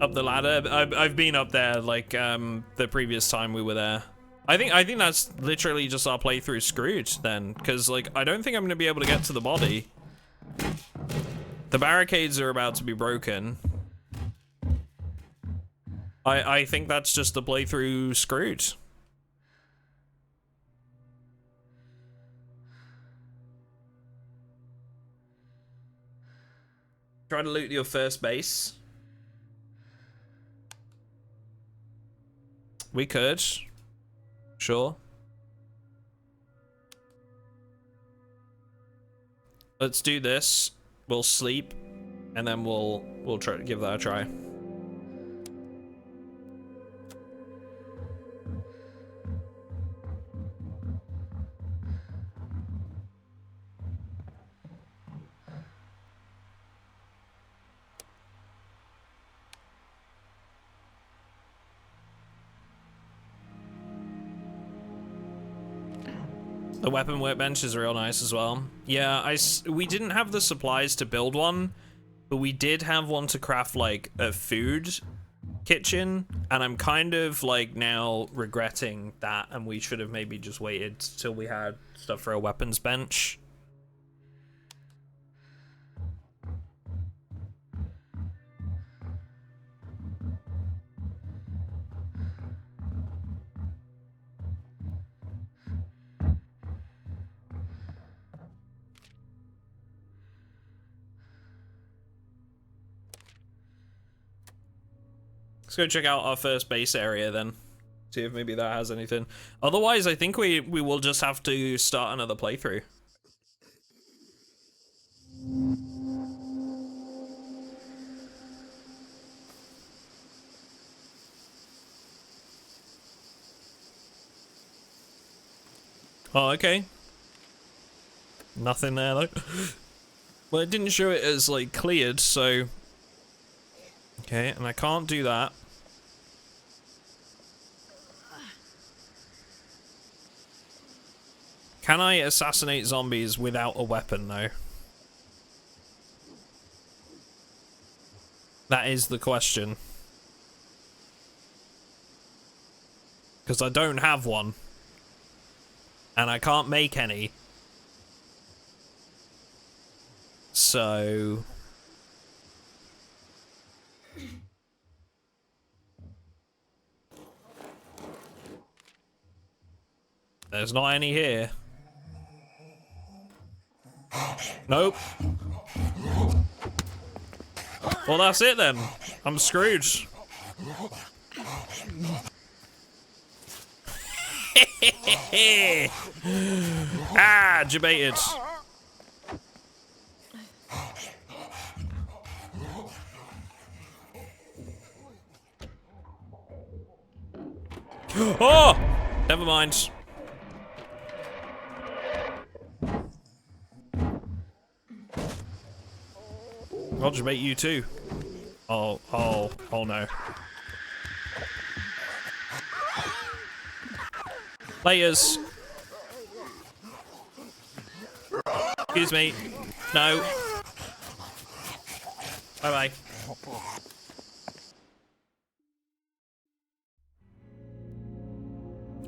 Up the ladder. I've been up there like the previous time we were there. I think that's literally just our playthrough screwed then, because like I don't think I'm gonna be able to get to the body. The barricades are about to be broken. I think that's just the playthrough screwed. Try to loot your first base. We could. Sure. Let's do this. We'll sleep, and then we'll try to give that a try. The weapon workbench is real nice as well. Yeah, we didn't have the supplies to build one, but we did have one to craft like a food kitchen, and I'm kind of like now regretting that, and we should have maybe just waited till we had stuff for a weapons bench. Let's go check out our first base area then. See if maybe that has anything. Otherwise, I think we will just have to start another playthrough. Oh, okay. Nothing there though. Well, it didn't show it as like cleared, so okay, and I can't do that. Can I assassinate zombies without a weapon though? That is the question. Because I don't have one. And I can't make any. So... there's not any here. Nope. Well, that's it then. I'm screwed. Ah, debated. Oh! Never mind. I'll debate you too. Oh no. Layers. Excuse me. No. Bye-bye.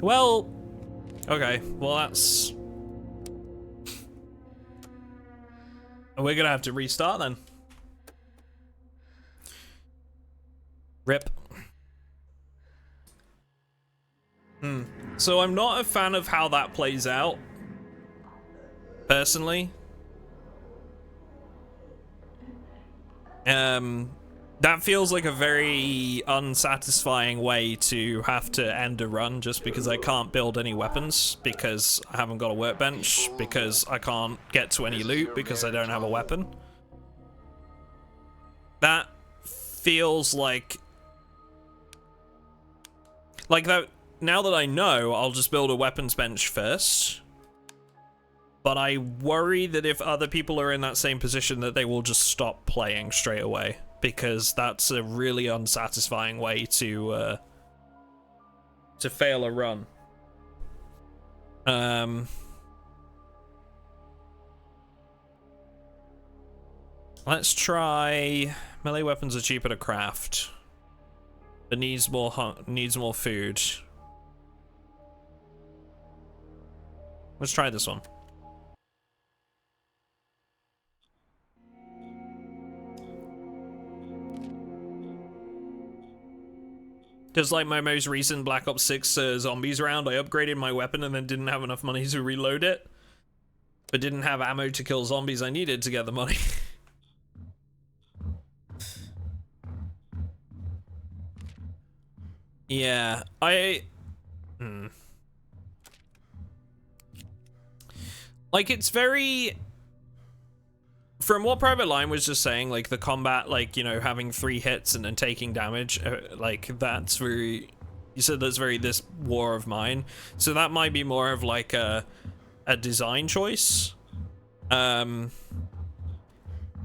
Well, okay. Well, that's... we're gonna have to restart then. Rip. So I'm not a fan of how that plays out, personally. That feels like a very unsatisfying way to have to end a run just because I can't build any weapons, because I haven't got a workbench, because I can't get to any loot because I don't have a weapon. That feels like that. Now that I know, I'll just build a weapons bench first. But I worry that if other people are in that same position that they will just stop playing straight away, because that's a really unsatisfying way to fail a run. Let's try melee weapons are cheaper to craft, but needs more food. Let's try this one. Just like my most recent Black Ops 6 zombies round, I upgraded my weapon and then didn't have enough money to reload it, but didn't have ammo to kill zombies I needed to get the money. Yeah, like, it's very... from what Private Line was just saying, like, the combat, like, you know, having 3 hits and then taking damage, like, that's very... you said that's very this War of Mine. So that might be more of, like, a design choice. But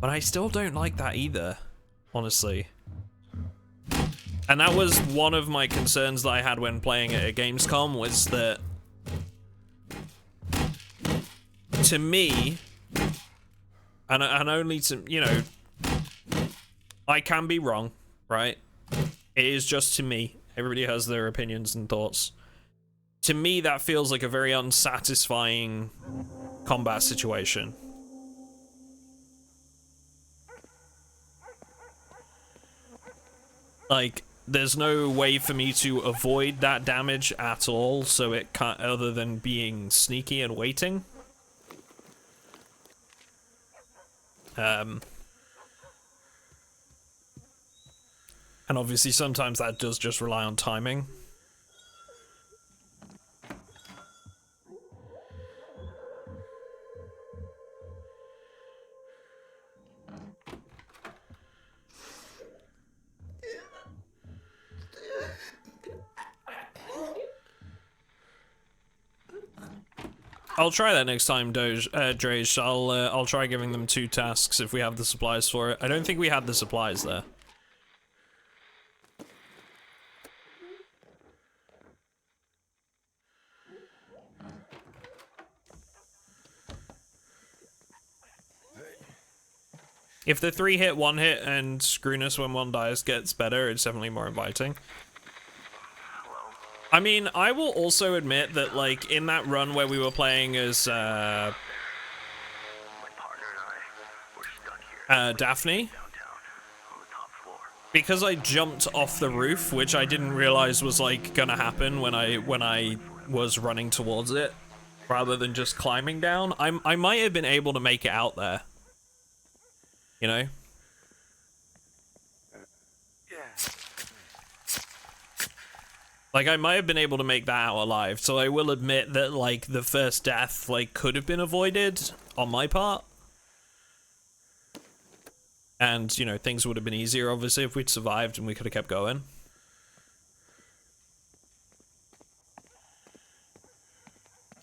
I still don't like that either, honestly. And that was one of my concerns that I had when playing at a Gamescom, was that... to me, and only to, you know, I can be wrong, right? It is just to me. Everybody has their opinions and thoughts. To me, that feels like a very unsatisfying combat situation. Like, there's no way for me to avoid that damage at all, so it can't, other than being sneaky and waiting. And obviously sometimes that does just rely on timing. I'll try that next time, Drage. I'll try giving them 2 tasks if we have the supplies for it. I don't think we had the supplies there. If the 3 hit, 1 hit, and screwness when one dies gets better, it's definitely more inviting. I mean, I will also admit that, like, in that run where we were playing as, Daphne, because I jumped off the roof, which I didn't realize was, like, gonna happen when I was running towards it, rather than just climbing down, I might have been able to make it out there. You know? Like, I might have been able to make that out alive, so I will admit that, like, the first death, like, could have been avoided on my part. And, you know, things would have been easier, obviously, if we'd survived and we could have kept going.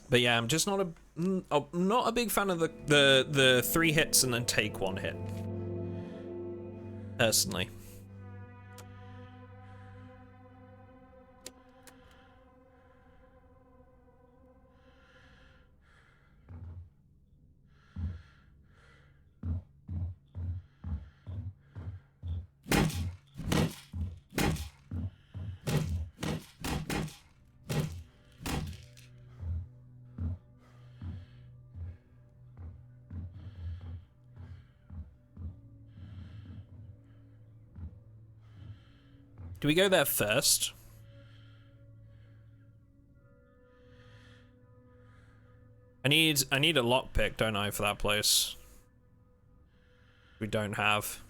But yeah, I'm just not a big fan of the 3 hits and then take 1 hit. Personally. Do we go there first? I need a lockpick, don't I, for that place? We don't have.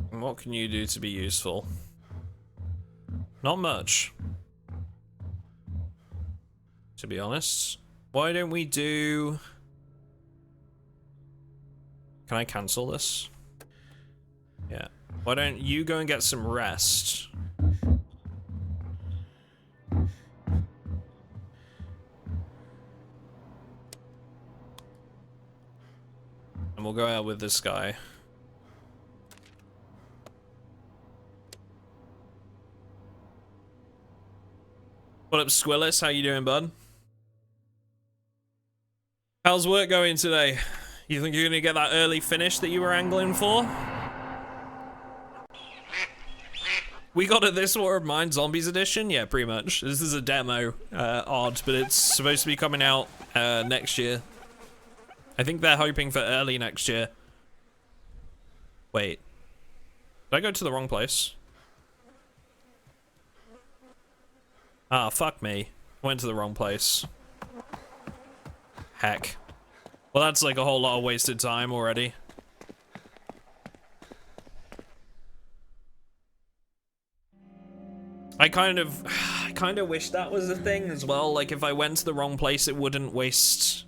And what can you do to be useful? Not much. To be honest. Why don't we do... Can I cancel this? Yeah. Why don't you go and get some rest? And we'll go out with this guy. What up, Squillis? How you doing, bud? How's work going today? You think you're gonna get that early finish that you were angling for? We got it this War of Mine Zombies edition? Yeah, pretty much. This is a demo, odd, but it's supposed to be coming out next year. I think they're hoping for early next year. Wait. Did I go to the wrong place? Ah, fuck me. Went to the wrong place. Heck. Well, that's like a whole lot of wasted time already. I kind of wish that was a thing as well. Like, if I went to the wrong place, it wouldn't waste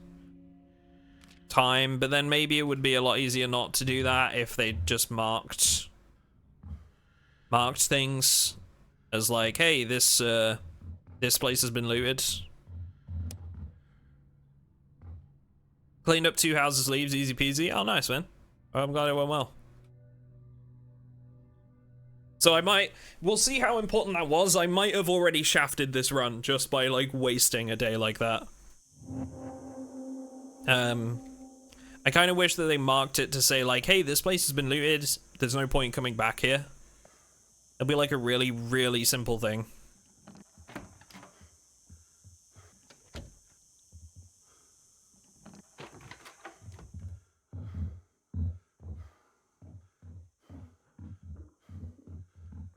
time. But then maybe it would be a lot easier not to do that if they just marked things as like, hey, this place has been looted. Cleaned up 2 houses, leaves, easy peasy. Oh, nice, man. I'm glad it went well. So we'll see how important that was. I might have already shafted this run just by, like, wasting a day like that. I kind of wish that they marked it to say, like, hey, this place has been looted. There's no point coming back here. It'll be, like, a really, really simple thing.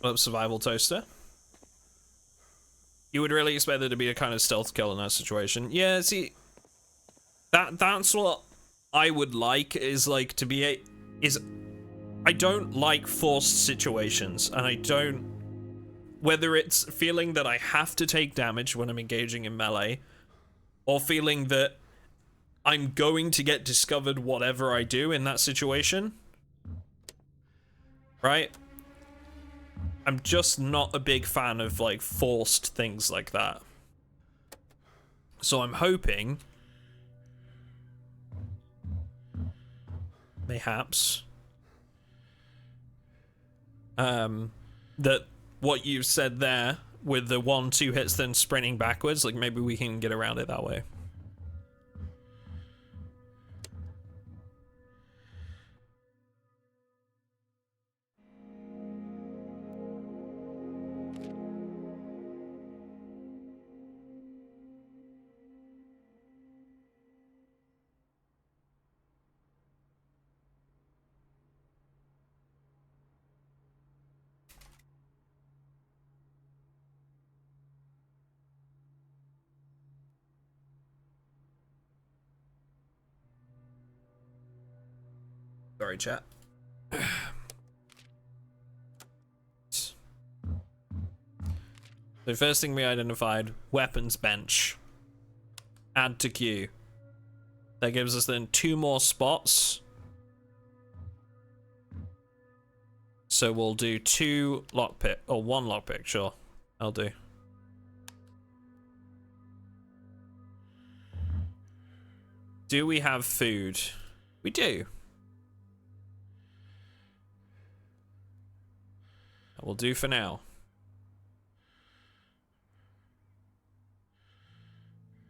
Up survival toaster. You would really expect there to be a kind of stealth kill in that situation. Yeah, see, that's what I would like, is like to be a, is I don't like forced situations, and I don't, whether it's feeling that I have to take damage when I'm engaging in melee, or feeling that I'm going to get discovered whatever I do in that situation, right? I'm just not a big fan of like forced things like that. So I'm hoping, mayhaps, that what you said there with the 1-2 hits then sprinting backwards, like maybe we can get around it that way. Sorry, chat. The first thing we identified, weapons bench. Add to queue. That gives us then 2 more spots. So we'll do 2 lockpick, or 1 lockpick, sure. I'll do. Do we have food? We do. That will do for now.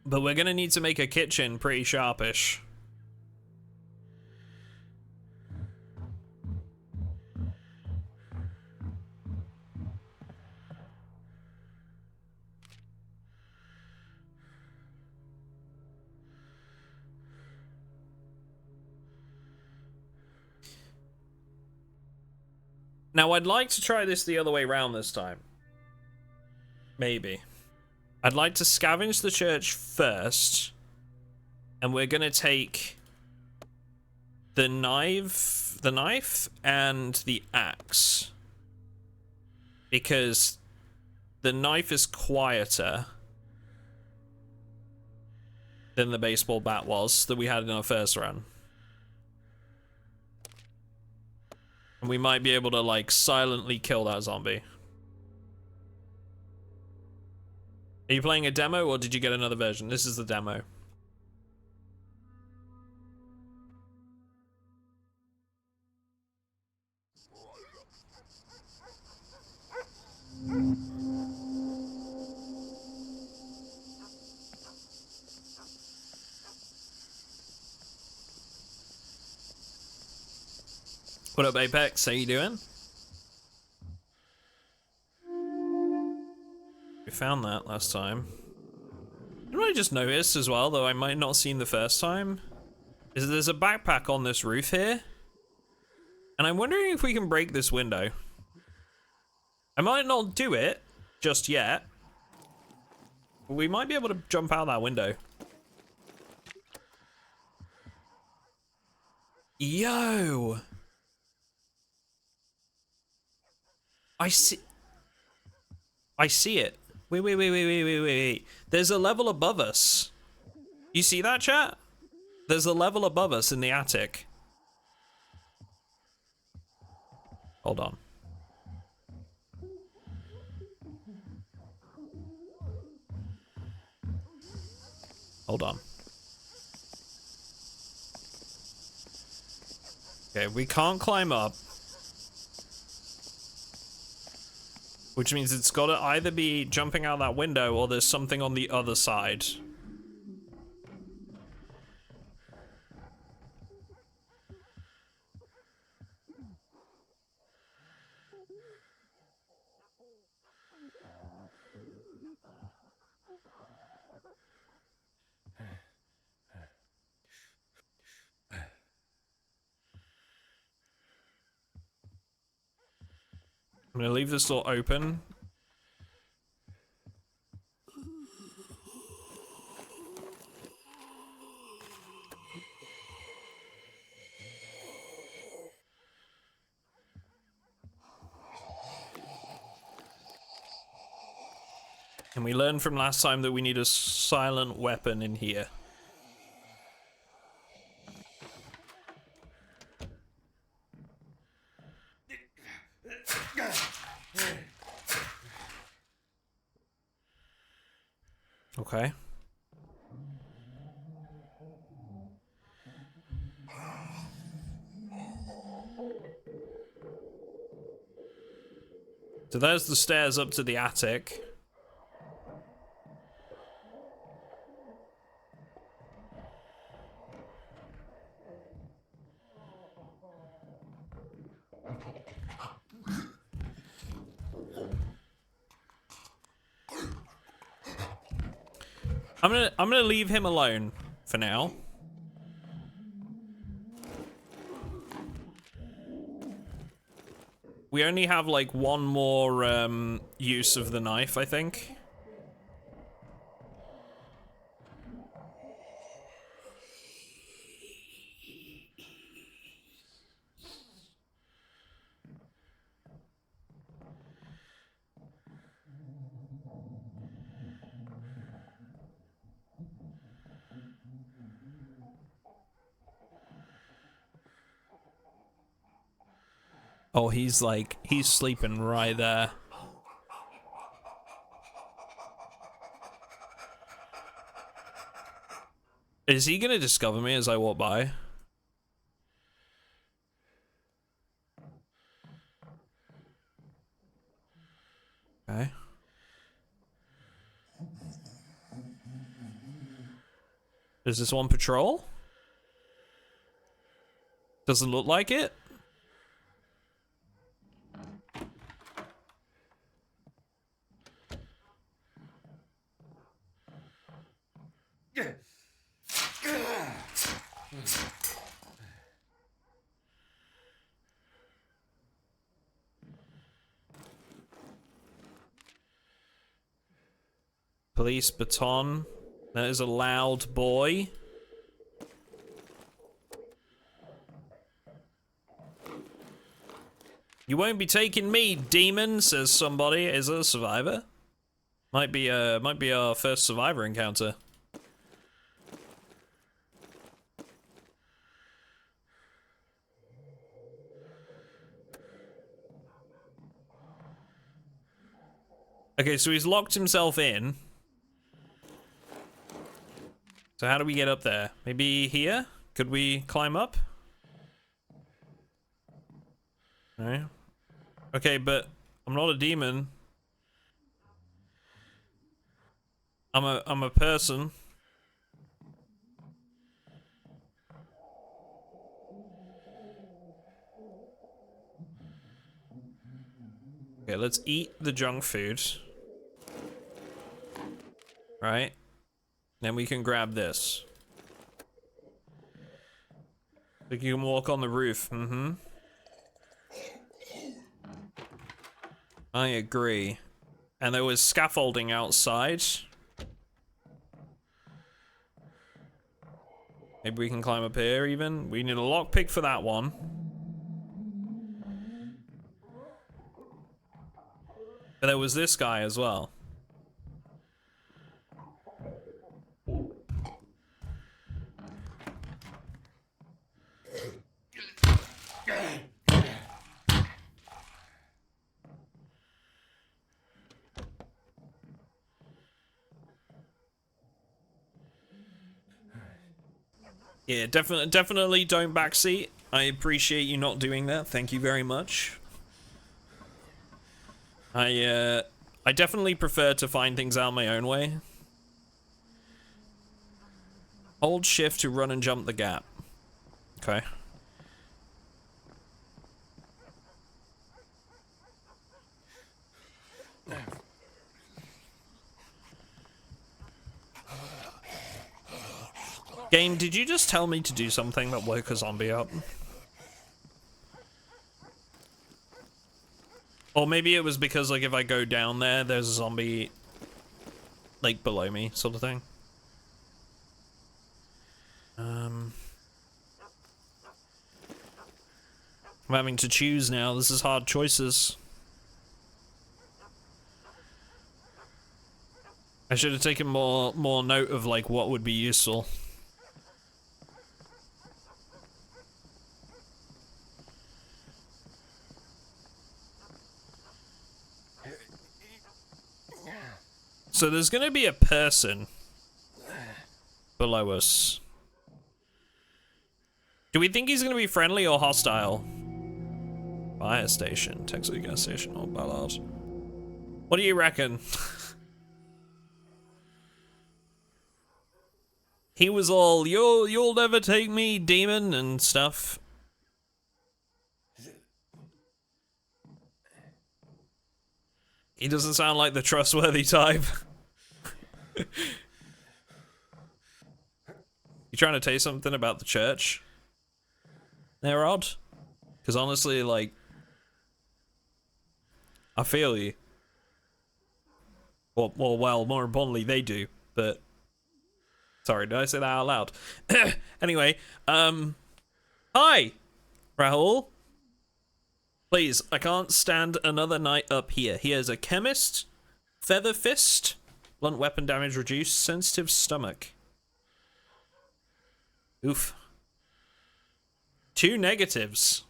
But we're gonna need to make a kitchen pretty sharpish. Now, I'd like to try this the other way around this time. Maybe. I'd like to scavenge the church first, and we're gonna take the knife and the axe, because the knife is quieter than the baseball bat was that we had in our first run. And we might be able to, like, silently kill that zombie. Are you playing a demo, or did you get another version? This is the demo. What up, Apex? How you doing? We found that last time. You know what I just noticed as well, though I might not have seen the first time? Is there's a backpack on this roof here. And I'm wondering if we can break this window. I might not do it just yet. But we might be able to jump out that window. Yo! I see it. Wait. There's a level above us. You see that, chat? There's a level above us in the attic. Hold on. Hold on. Okay, we can't climb up. Which means it's gotta either be jumping out that window or there's something on the other side. I'm gonna leave this door open. And we learned from last time that we need a silent weapon in here. Okay. So there's the stairs up to the attic. I'm gonna leave him alone for now. We only have like one more use of the knife, I think. Oh, he's sleeping right there. Is he gonna discover me as I walk by? Okay. Is this one patrol? Doesn't look like it. Police baton. That is a loud boy. You won't be taking me, demon, says somebody. Is it a survivor? Might be our first survivor encounter. Okay, so he's locked himself in. So how do we get up there? Maybe here? Could we climb up? No. Okay, but I'm not a demon. I'm a person. Okay, let's eat the junk food. Right? Then we can grab this. Like you can walk on the roof. Mm-hmm. I agree. And there was scaffolding outside. Maybe we can climb up here even. We need a lockpick for that one. But there was this guy as well. Yeah, definitely don't backseat. I appreciate you not doing that. Thank you very much. I definitely prefer to find things out my own way. Hold shift to run and jump the gap. Okay. Game, did you just tell me to do something that woke a zombie up? Or maybe it was because, like, if I go down there, there's a zombie, like, below me, sort of thing. I'm having to choose now. This is hard choices. I should have taken more note of, like, what would be useful. So there's gonna be a person below us. Do we think he's gonna be friendly or hostile? Fire station, Texas gas station, or Ballard. What do you reckon? He was all, you'll never take me, demon, and stuff. He doesn't sound like the trustworthy type. You trying to say something about the church? They're odd. Because honestly, like, I feel you. Well, more importantly, they do, but... Sorry, did I say that out loud? Anyway, hi, Rahul. Please, I can't stand another night up here. Here's a chemist, feather fist, blunt weapon damage reduced, sensitive stomach. Oof. 2 negatives.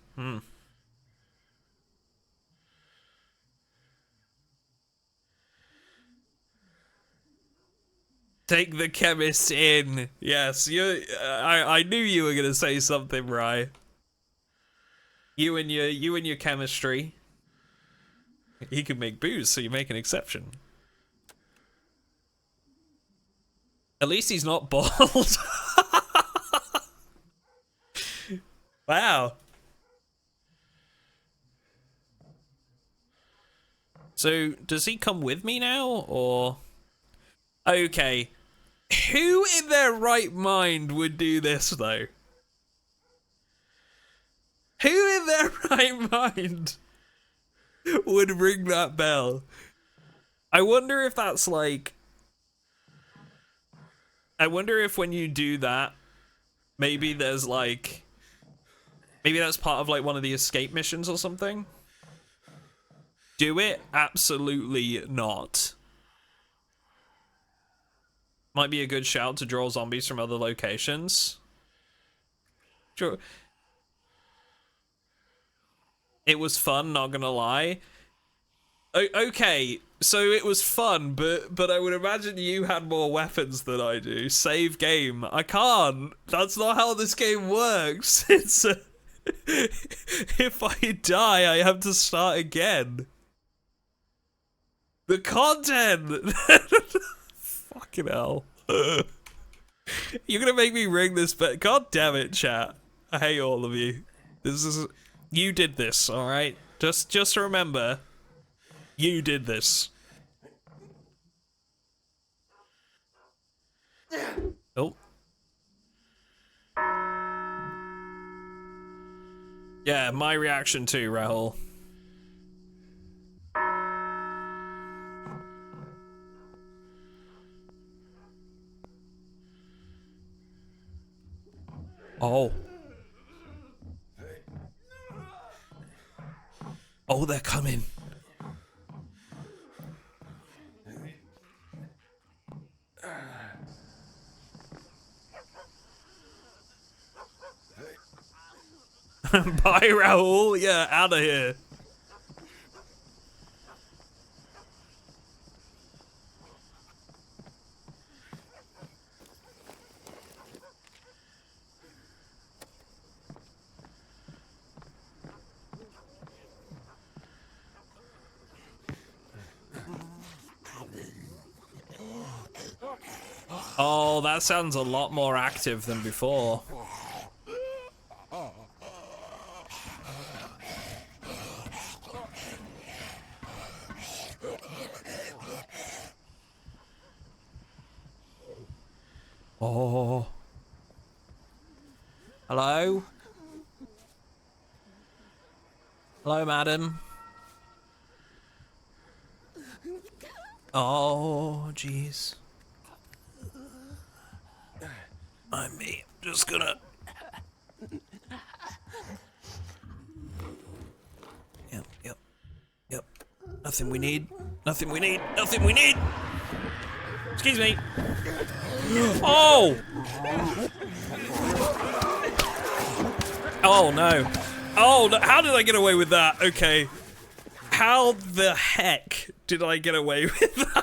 Take the chemist in. Yes, I knew you were gonna say something, right? You and your chemistry. He can make booze, so you make an exception. At least he's not bald. Wow. So, does he come with me now, or... Okay. Who in their right mind would do this, though? Who in their right mind would ring that bell? I wonder if that's like... I wonder if when you do that, maybe there's like... Maybe that's part of like one of the escape missions or something? Do it? Absolutely not. Might be a good shout to draw zombies from other locations. Sure. It was fun, not gonna lie. Okay, so it was fun, but I would imagine you had more weapons than I do. Save game. I can't. That's not how this game works. It's if I die, I have to start again. The content. Fucking hell. You're gonna make me ring this bell. God damn it, chat. I hate all of you. This is... You did this, alright? Just remember, you did this. Oh. Yeah, my reaction too, Rahul. Oh. Oh, they're coming. Bye, Rahul. Yeah, out of here. Oh, that sounds a lot more active than before. Oh. Hello? Hello, madam. Oh, jeez. I'm me. Just gonna. Yep, yep, yep. Nothing we need. Nothing we need. Nothing we need. Excuse me. Oh! Oh no. Oh, no. How did I get away with that? Okay. How the heck did I get away with that?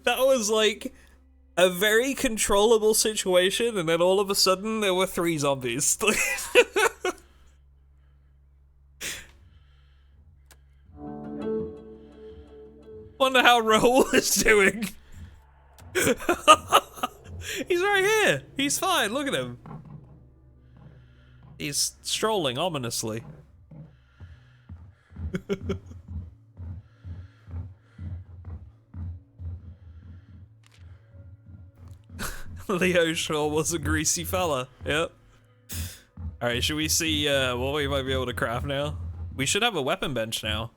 That was like a very controllable situation, and then all of a sudden there were 3 zombies. Wonder how Rahul is doing. He's right here. He's fine. Look at him. He's strolling ominously. Leo Shaw was a greasy fella. Yep. Alright, should we see what we might be able to craft now? We should have a weapon bench now.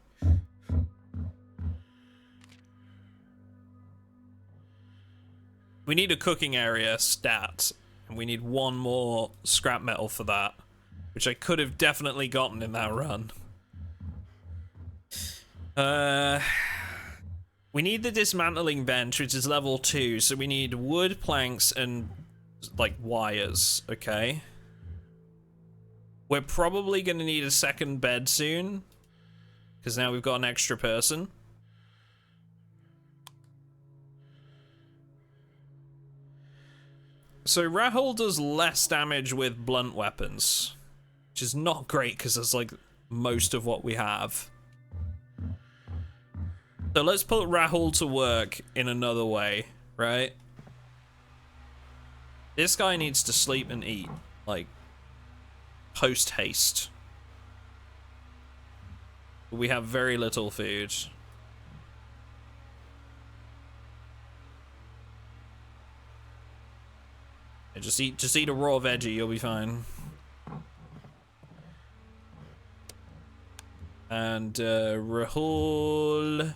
We need a cooking area stat, and we need 1 more scrap metal for that, which I could have definitely gotten in that run. We need the dismantling bench, which is level 2, so we need wood, planks, and, like, wires, okay? We're probably gonna need a second bed soon, because now we've got an extra person. So Rahul does less damage with blunt weapons, which is not great because that's like most of what we have. So let's put Rahul to work in another way, right? This guy needs to sleep and eat, like, post haste. We have very little food. Just eat a raw veggie, you'll be fine. And Rahul.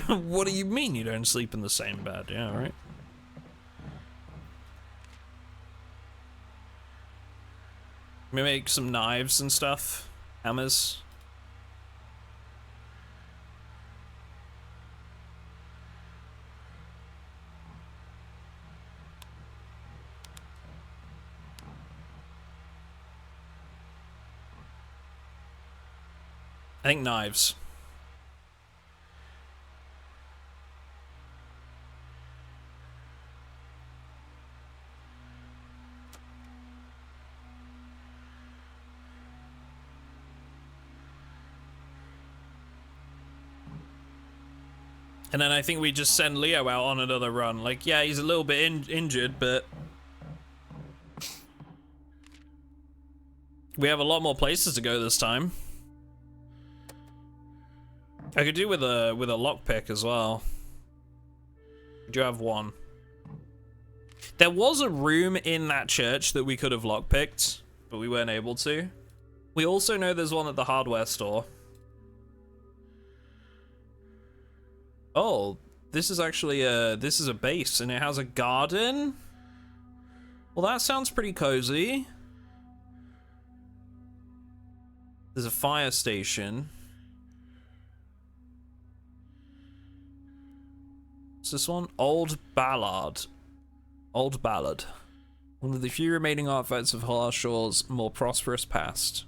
What do you mean you don't sleep in the same bed? Yeah, right. We make some knives and stuff, hammers. I think knives. And then I think we just send Leo out on another run. Like, yeah, he's a little bit injured, but we have a lot more places to go this time. I could do with a lockpick as well. We do have 1. There was a room in that church that we could have lockpicked, but we weren't able to. We also know there's one at the hardware store. Oh, this is actually this is a base and it has a garden? Well, that sounds pretty cozy. There's a fire station. What's this one? Old Ballad. Old Ballad. One of the few remaining artifacts of Hull Shore's more prosperous past.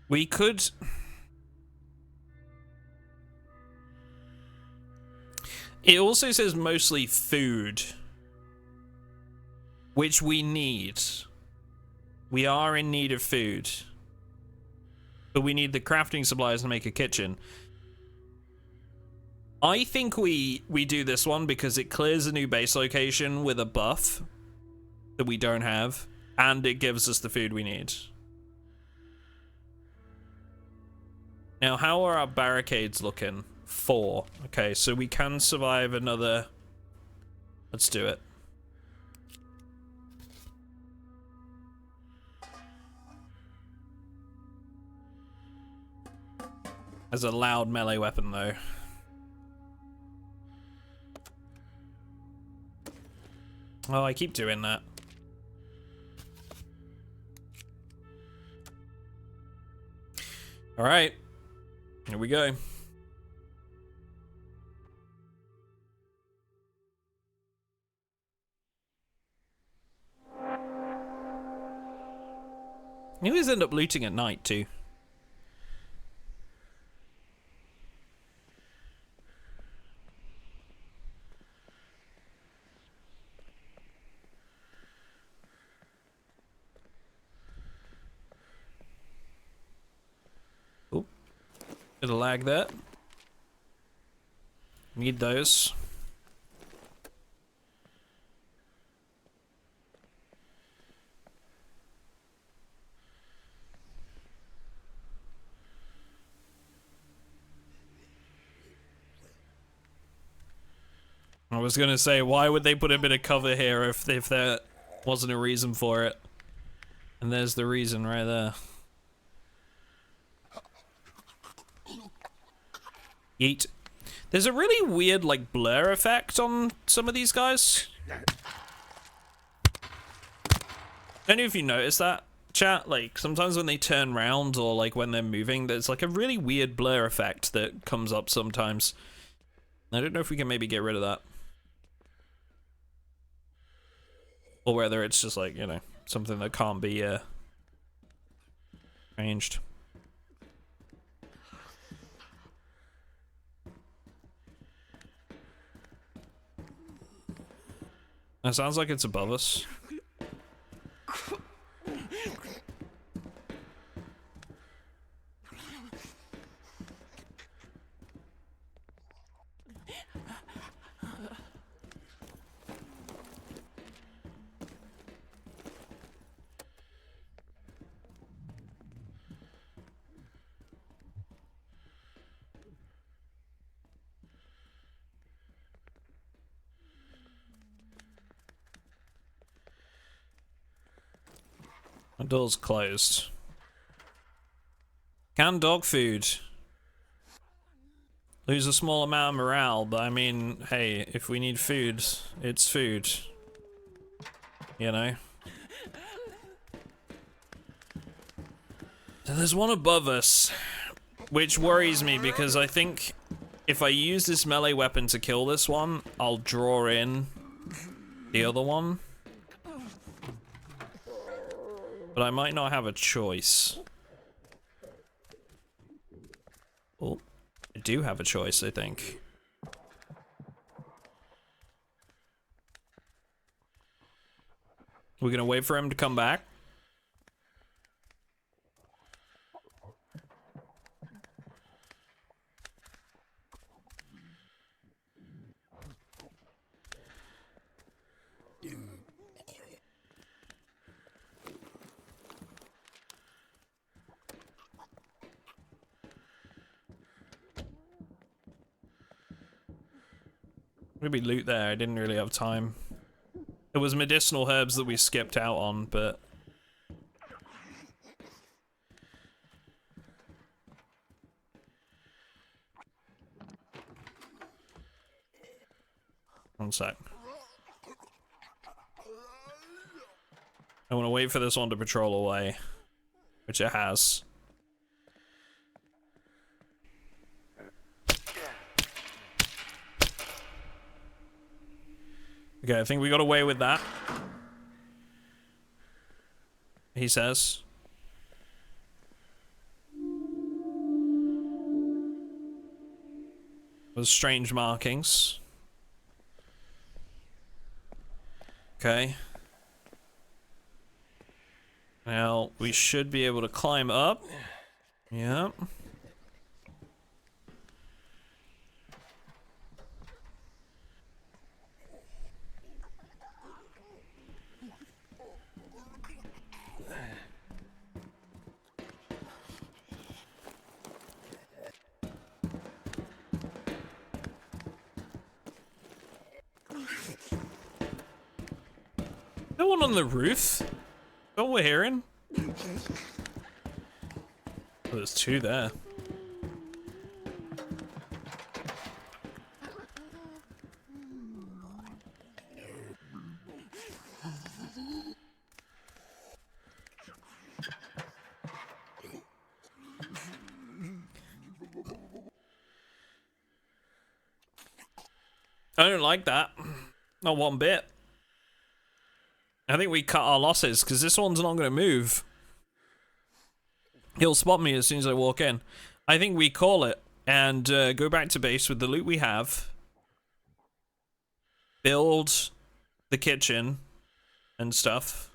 We could... It also says mostly food, which we need. We are in need of food. But we need the crafting supplies to make a kitchen. I think we do this one because it clears a new base location with a buff that we don't have, and it gives us the food we need. Now, how are our barricades looking? 4. Okay, so we can survive another... Let's do it. As a loud melee weapon, though. Oh, I keep doing that. All right, here we go. You always end up looting at night, too. Oh, bit of lag there. Need those. I was gonna say, why would they put a bit of cover here if there wasn't a reason for it? And there's the reason right there. Yeet. There's a really weird, like, blur effect on some of these guys. I don't know if you noticed that, chat. Like, sometimes when they turn round or, like, when they're moving, there's, like, a really weird blur effect that comes up sometimes. I don't know if we can maybe get rid of that. Or whether it's just, like, you know, something that can't be, changed. That sounds like it's above us. The door's closed. Canned dog food. Lose a small amount of morale, but I mean, hey, if we need food, it's food. You know? So there's one above us, which worries me because I think if I use this melee weapon to kill this one, I'll draw in the other one. But I might not have a choice. Oh, I do have a choice, I think. We're gonna wait for him to come back. Maybe loot there, I didn't really have time. There was medicinal herbs that we skipped out on, but... One sec. I want to wait for this one to patrol away, which it has. Okay, I think we got away with that. He says. Those strange markings. Okay. Now, we should be able to climb up. Yep. No one on the roof? Oh, we're hearing? Oh, there's two there. I don't like that. Not one bit. I think we cut our losses because this one's not going to move. He'll spot me as soon as I walk in. I think we call it and go back to base with the loot we have. Build the kitchen and stuff.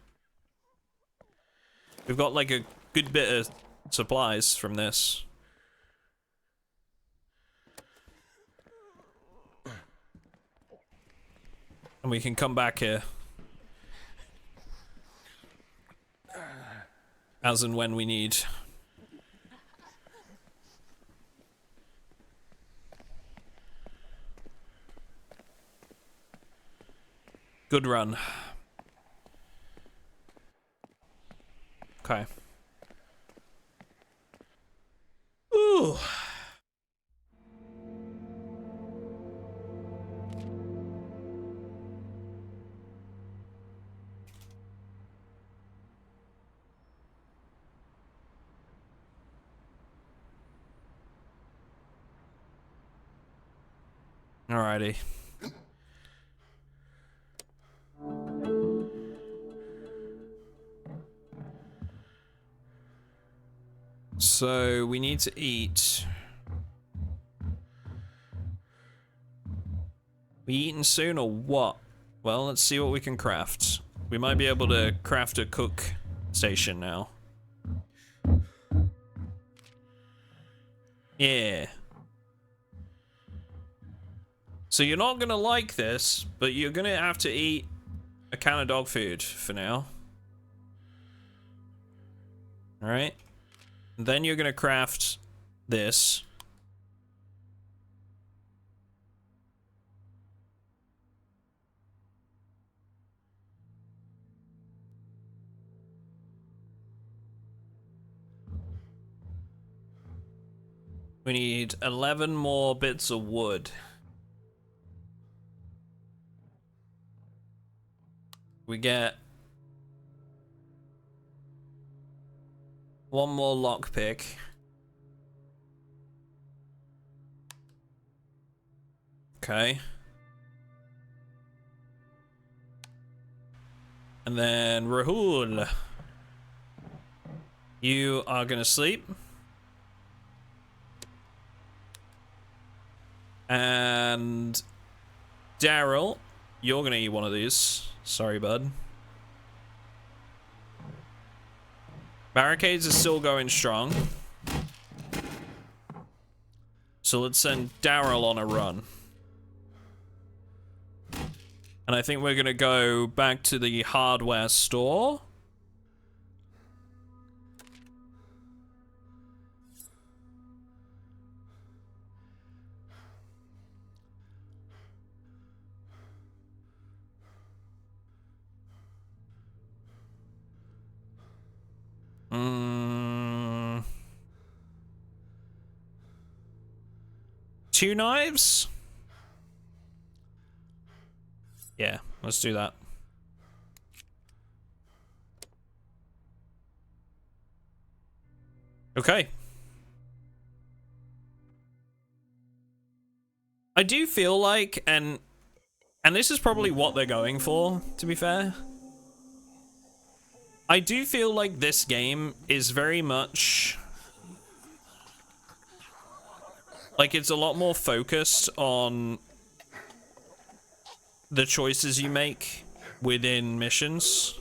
We've got like a good bit of supplies from this. And we can come back here. As and when we need. Good run. Okay. Ooh. Alrighty. So we need to eat. We eating soon or what? Well, let's see what we can craft. We might be able to craft a cook station now. Yeah. So you're not gonna like this, but you're gonna have to eat a can of dog food for now. Alright. Then you're gonna craft this. We need 11 more bits of wood. We get one more lockpick. Okay. And then Rahul, you are gonna sleep. And Daryl, you're gonna eat one of these. Sorry, bud. Barricades are still going strong. So let's send Daryl on a run. And I think we're gonna go back to the hardware store. Two knives? Yeah, let's do that. Okay. I do feel like, and this is probably what they're going for, to be fair. I do feel like this game is very much like it's a lot more focused on the choices you make within missions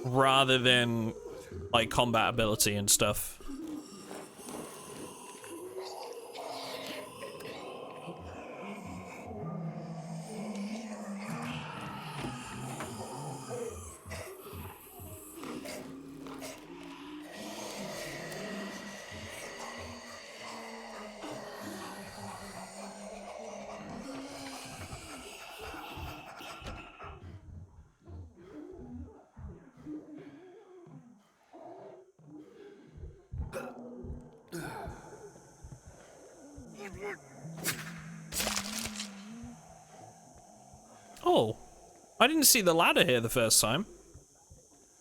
rather than like combat ability and stuff. I didn't see the ladder here the first time.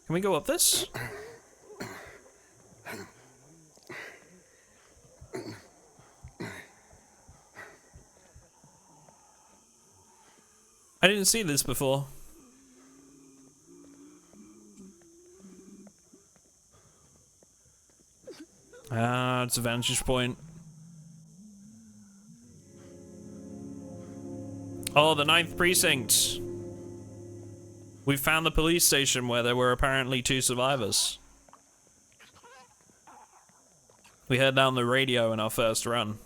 Can we go up this? I didn't see this before. Ah, it's a vantage point. Oh, the 9th precinct. We found the police station where there were apparently 2 survivors. We heard down the radio in our first run.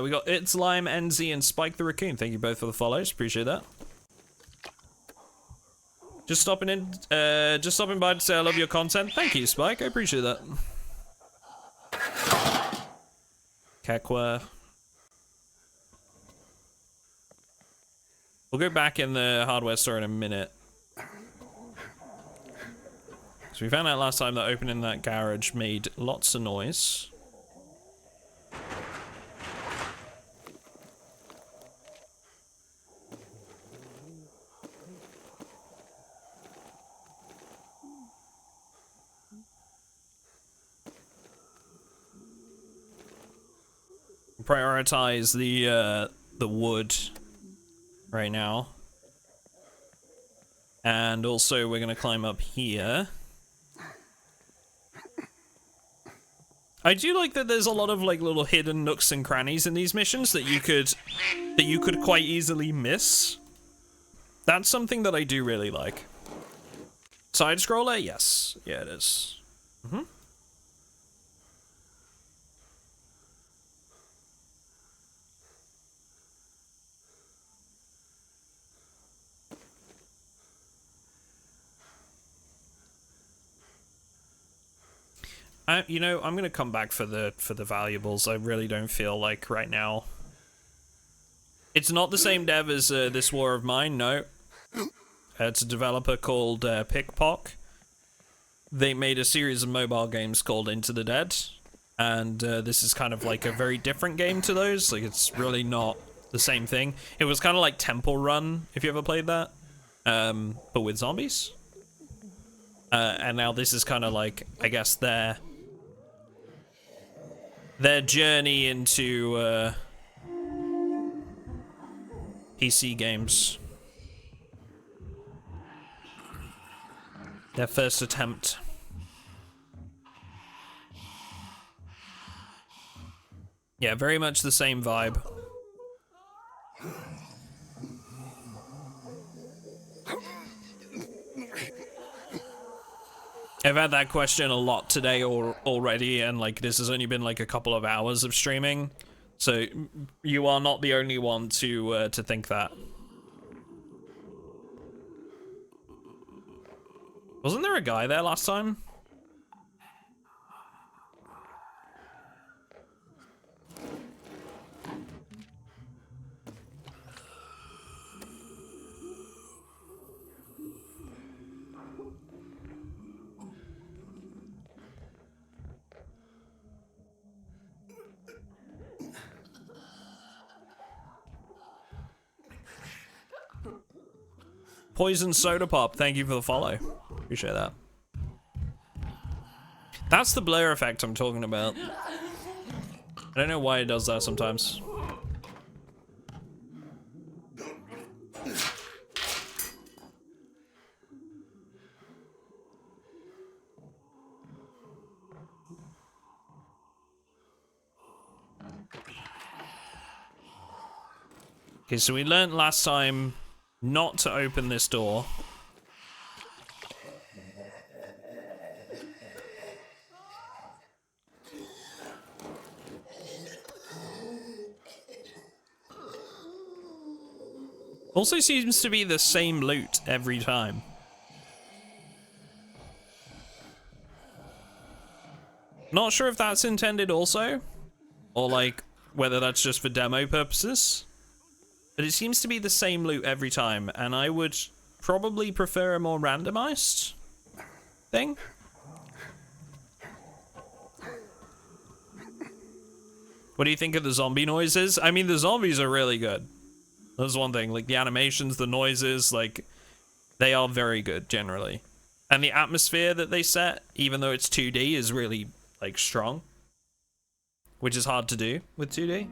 We got It's Lime, NZ, and Spike the Raccoon. Thank you both for the follows. Appreciate that. Just stopping by to say I love your content. Thank you, Spike. I appreciate that. Kekwa. We'll go back in the hardware store in a minute. So we found out last time that opening that garage made lots of noise. Prioritize the wood right now, and also we're gonna climb up here. I do like that there's a lot of like little hidden nooks and crannies in these missions that you could quite easily miss. That's something that I do really like. Side scroller, yes, yeah, it is. Mm-hmm. You know, I'm gonna come back for the valuables. I really don't feel like right now. It's not the same dev as This War of Mine, no. It's a developer called Pickpock. They made a series of mobile games called Into the Dead, and this is kind of like a very different game to those. Like, it's really not the same thing. It was kind of like Temple Run, if you ever played that, but with zombies. And now this is kind of like, I guess, their journey into PC games. Their first attempt. Yeah, very much the same vibe. I've had that question a lot today already, and like this has only been like a couple of hours of streaming, so you are not the only one to think that. Wasn't there a guy there last time? Poison Soda Pop, thank you for the follow. Appreciate that. That's the blur effect I'm talking about. I don't know why it does that sometimes. Okay, so we learned last time not to open this door. Also seems to be the same loot every time. Not sure if that's intended also, or like whether that's just for demo purposes. But it seems to be the same loot every time, and I would probably prefer a more randomized thing. What do you think of the zombie noises? I mean, the zombies are really good. That's one thing. Like, the animations, the noises, like, they are very good, generally. And the atmosphere that they set, even though it's 2D, is really, like, strong. Which is hard to do with 2D.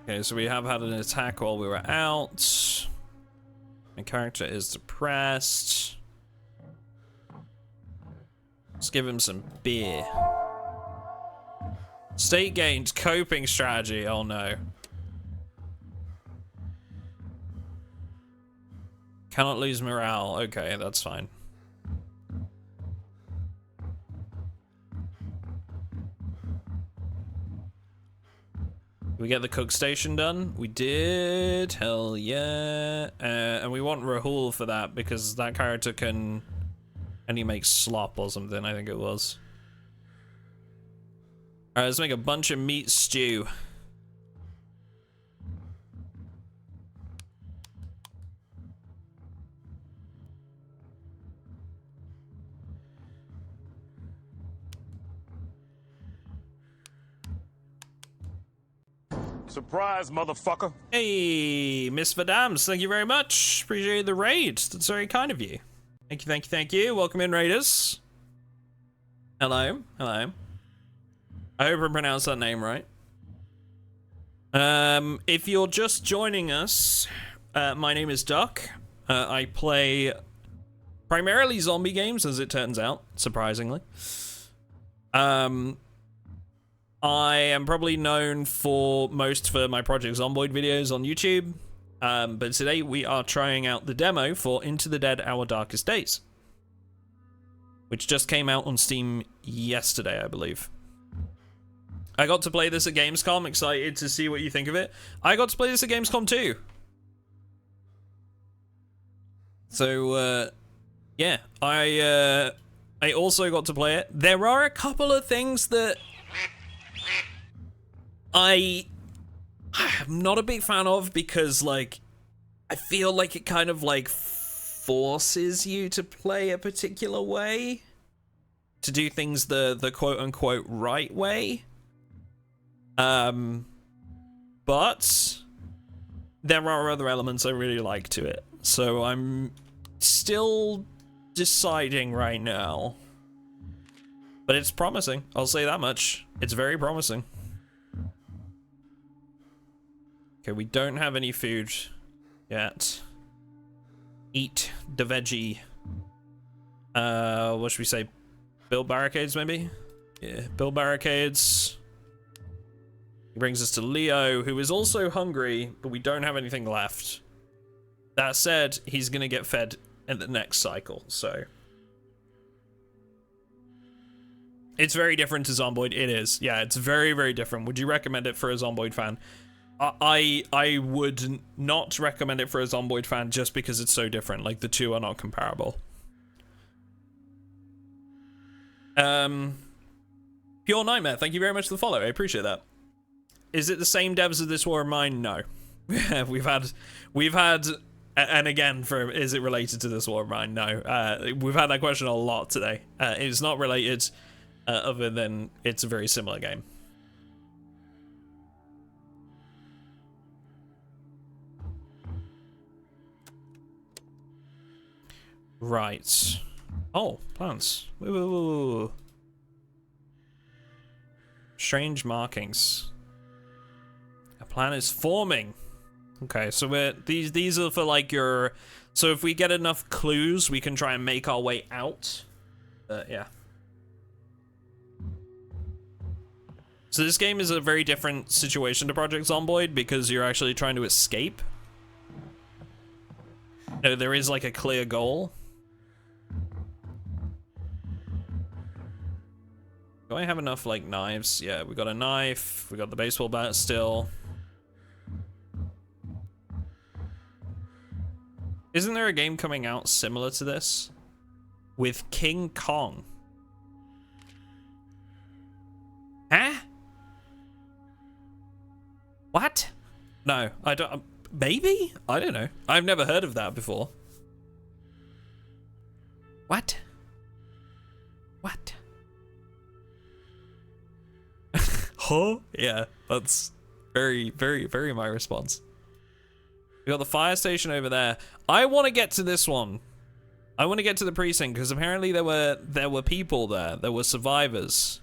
Okay, so we have had an attack while we were out. My character is depressed. Let's give him some beer. State gained coping strategy. Oh no. Cannot lose morale. Okay, that's fine. Did we get the cook station done? We did. Hell yeah. And we want Rahul for that because that character can... And he makes slop or something, I think it was. Alright, let's make a bunch of meat stew. Surprise, motherfucker. Hey, Miss Vadams, thank you very much. Appreciate the raid. That's very kind of you. Thank you, thank you, thank you. Welcome in, raiders. Hello, hello. I hope I pronounced that name right. If you're just joining us, my name is Duck. I play primarily zombie games, as it turns out, surprisingly. I am probably known for my Project Zomboid videos on YouTube, but today we are trying out the demo for Into the Dead: Our Darkest Days, which just came out on Steam yesterday, I believe. I got to play this at Gamescom, excited to see what you think of it. I got to play this at Gamescom too. So, yeah, I also got to play it. There are a couple of things that I'm not a big fan of because, like, I feel like it kind of, like, forces you to play a particular way, to do things the quote-unquote right way. But there are other elements I really like to it, so I'm still deciding right now. But it's promising, I'll say that much. It's very promising. Okay, we don't have any food yet. Eat the veggie. What should we say? Build barricades, maybe? Yeah, build barricades. He brings us to Leo, who is also hungry, but we don't have anything left. That said, he's gonna get fed in the next cycle, so... It's very different to Zomboid. It is. Yeah, it's very, very different. Would you recommend it for a Zomboid fan? I would not recommend it for a Zomboid fan just because it's so different. Like, the two are not comparable. Pure Nightmare, thank you very much for the follow. I appreciate that. Is it the same devs as This War of Mine? No. we've had, and again, is it related to This War of Mine? No. We've had that question a lot today. It's not related, other than it's a very similar game. Right. Oh, plants. Woo. Strange markings. A plan is forming. Okay, so these are for like your... So if we get enough clues, we can try and make our way out. Yeah. So this game is a very different situation to Project Zomboid because you're actually trying to escape. No, there is like a clear goal. Do I have enough like knives? Yeah, we got a knife. We got the baseball bat still. Isn't there a game coming out similar to this? With King Kong. Huh? What? No, I don't. Maybe? I don't know. I've never heard of that before. What? What? Huh? Yeah, that's very, very, very my response. We got the fire station over there. I want to get to this one. I want to get to the precinct because apparently there were people there. There were survivors.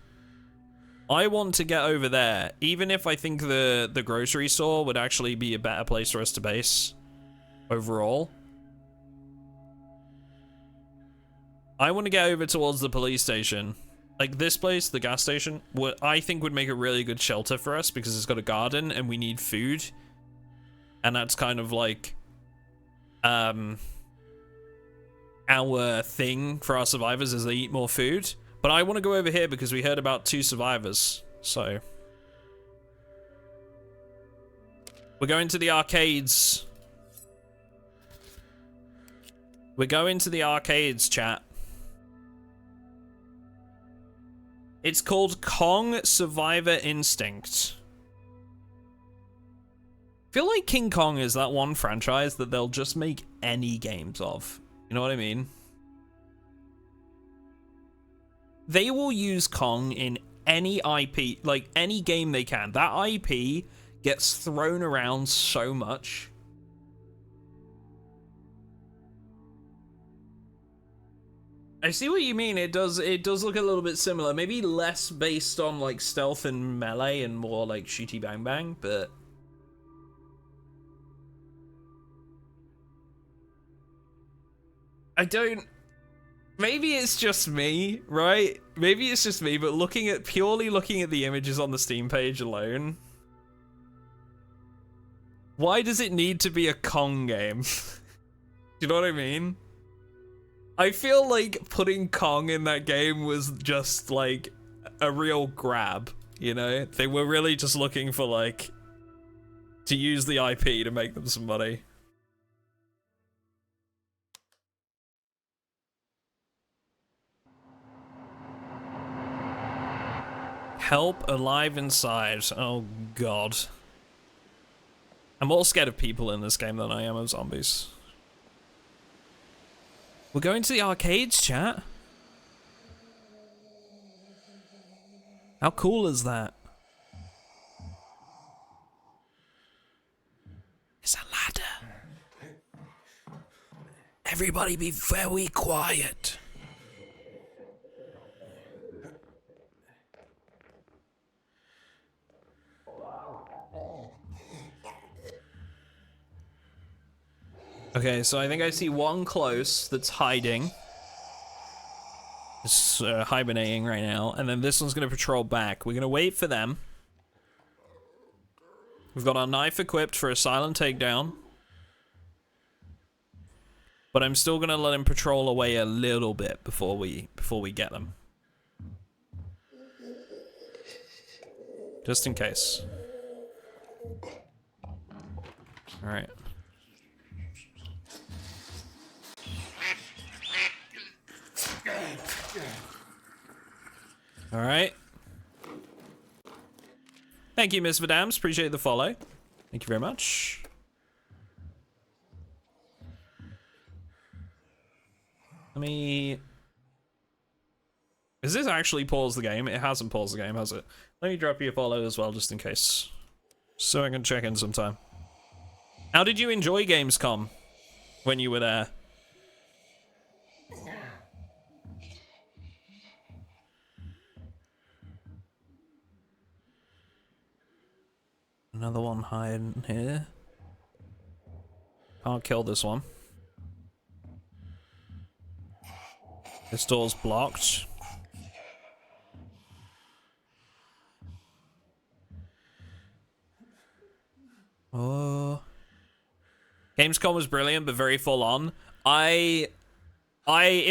I want to get over there, even if I think the grocery store would actually be a better place for us to base overall. I want to get over towards the police station. Like this place, the gas station, what I think would make a really good shelter for us because it's got a garden and we need food. And that's kind of like our thing for our survivors is they eat more food. But I want to go over here because we heard about 2 survivors. So we're going to the arcades. We're going to the arcades, chat. It's called Kong Survivor Instinct. I feel like King Kong is that one franchise that they'll just make any games of. You know what I mean? They will use Kong in any IP, like any game they can. That IP gets thrown around so much. I see what you mean. It does look a little bit similar. Maybe less based on like stealth and melee and more like shooty bang bang, but I don't. Maybe it's just me, right? Maybe it's just me, but purely looking at the images on the Steam page alone, why does it need to be a Kong game? Do you know what I mean? I feel like putting Kong in that game was just like a real grab, you know? They were really just looking for like to use the IP to make them some money. Help alive inside. Oh god. I'm more scared of people in this game than I am of zombies. We're going to the arcades, chat. How cool is that? It's a ladder. Everybody be very quiet. Okay, so I think I see one close that's hiding. It's hibernating right now, and then this one's gonna patrol back. We're gonna wait for them. We've got our knife equipped for a silent takedown. But I'm still gonna let him patrol away a little bit before we get them. Just in case. Alright. Alright. Thank you, Miss Vadams. Appreciate the follow. Thank you very much. Let me... Is this actually pause the game? It hasn't paused the game, has it? Let me drop you a follow as well, just in case. So I can check in sometime. How did you enjoy Gamescom when you were there? Another one hiding here. Can't kill this one. This door's blocked. Oh. Gamescom con was brilliant, but very full on. It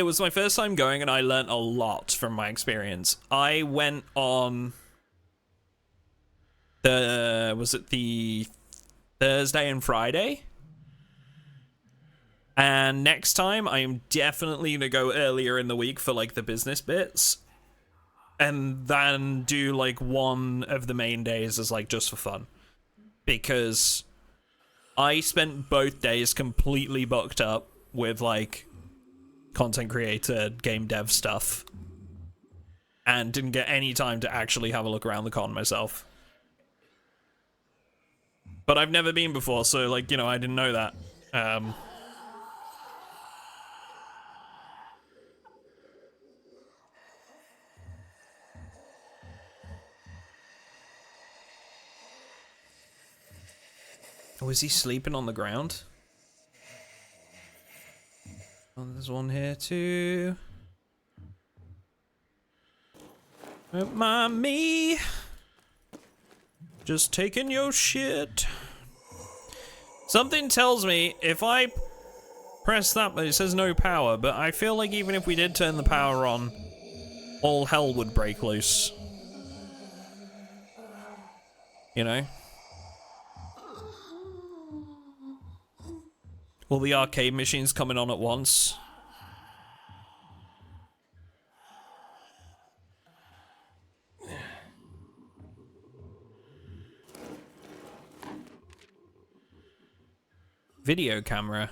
was my first time going, and I learnt a lot from my experience. I went on was it the Thursday and Friday? And next time, I am definitely gonna go earlier in the week for like the business bits, and then do like one of the main days as like just for fun, because I spent both days completely booked up with like content creator, game dev stuff, and didn't get any time to actually have a look around the con myself. But I've never been before, so like, you know, I didn't know that. Oh, is he sleeping on the ground? Oh, there's one here too. Don't mind me. Just taking your shit. Something tells me if I press that, but it says no power, but I feel like even if we did turn the power on, all hell would break loose. You know? All the arcade machines coming on at once. Video camera.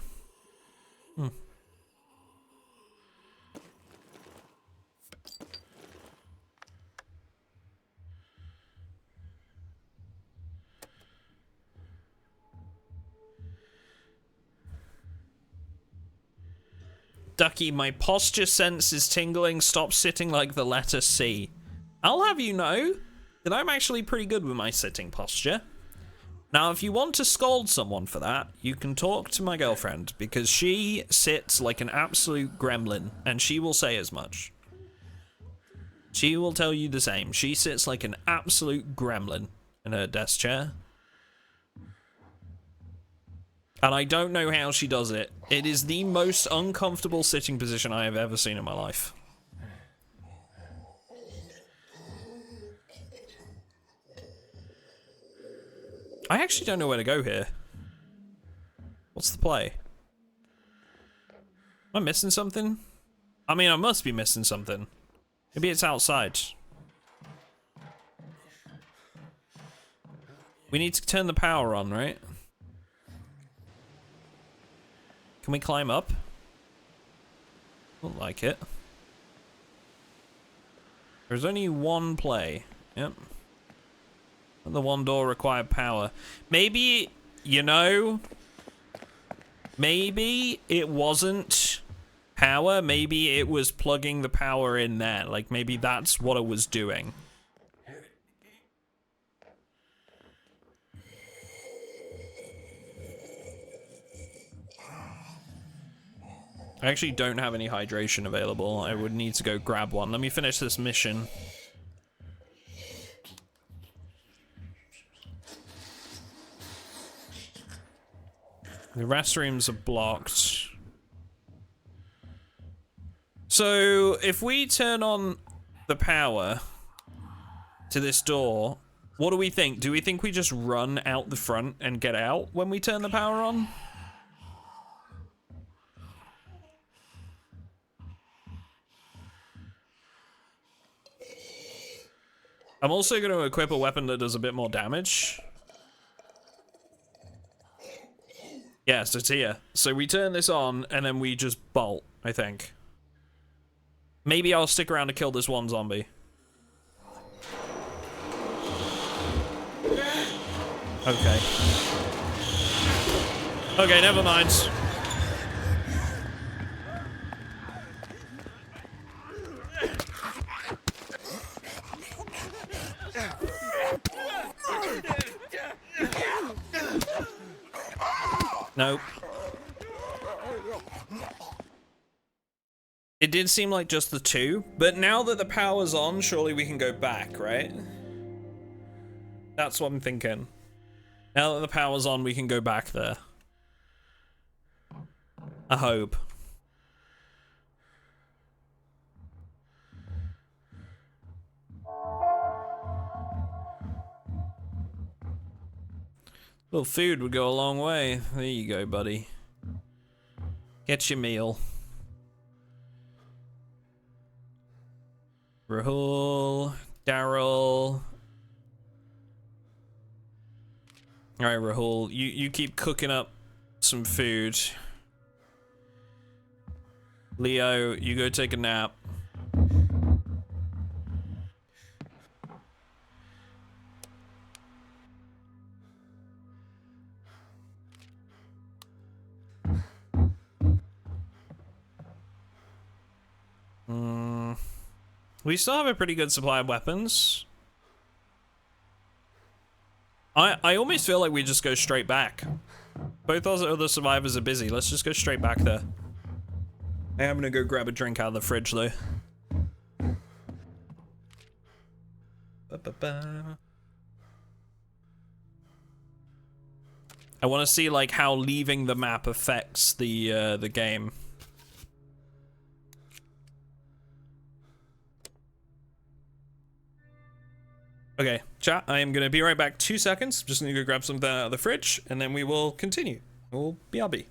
Ducky, my posture sense is tingling. Stop sitting like the letter C. I'll have you know that I'm actually pretty good with my sitting posture. Now, if you want to scold someone for that, you can talk to my girlfriend, because she sits like an absolute gremlin, and she will say as much. She will tell you the same. She sits like an absolute gremlin in her desk chair. And I don't know how she does it. It is the most uncomfortable sitting position I have ever seen in my life. I actually don't know where to go here. What's the play? Am I missing something? I mean, I must be missing something. Maybe it's outside. We need to turn the power on, right? Can we climb up? Don't like it. There's only one play. Yep. And the one door required power. Maybe, you know, maybe it wasn't power. Maybe it was plugging the power in there. Like, maybe that's what it was doing. I actually don't have any hydration available. I would need to go grab one. Let me finish this mission. The restrooms are blocked. So, if we turn on the power to this door, what do we think? Do we think we just run out the front and get out when we turn the power on? I'm also going to equip a weapon that does a bit more damage. Yes, it's here. So we turn this on, and then we just bolt, I think. Maybe I'll stick around to kill this one zombie. Okay. Okay, never mind. Nope. It did seem like just the two, but now that the power's on, surely we can go back, right? That's what I'm thinking. Now that the power's on, we can go back there. I hope. Little food would go a long way. There you go, buddy. Get your meal. Rahul, Daryl. Alright, Rahul, you keep cooking up some food. Leo, you go take a nap. We still have a pretty good supply of weapons. I almost feel like we just go straight back. Both those other survivors are busy. Let's just go straight back there. I am gonna go grab a drink out of the fridge though. I want to see like how leaving the map affects the game. Okay, chat, I am gonna be right back 2 seconds. Just need to go grab something out of the fridge, and then we will continue. We'll BRB.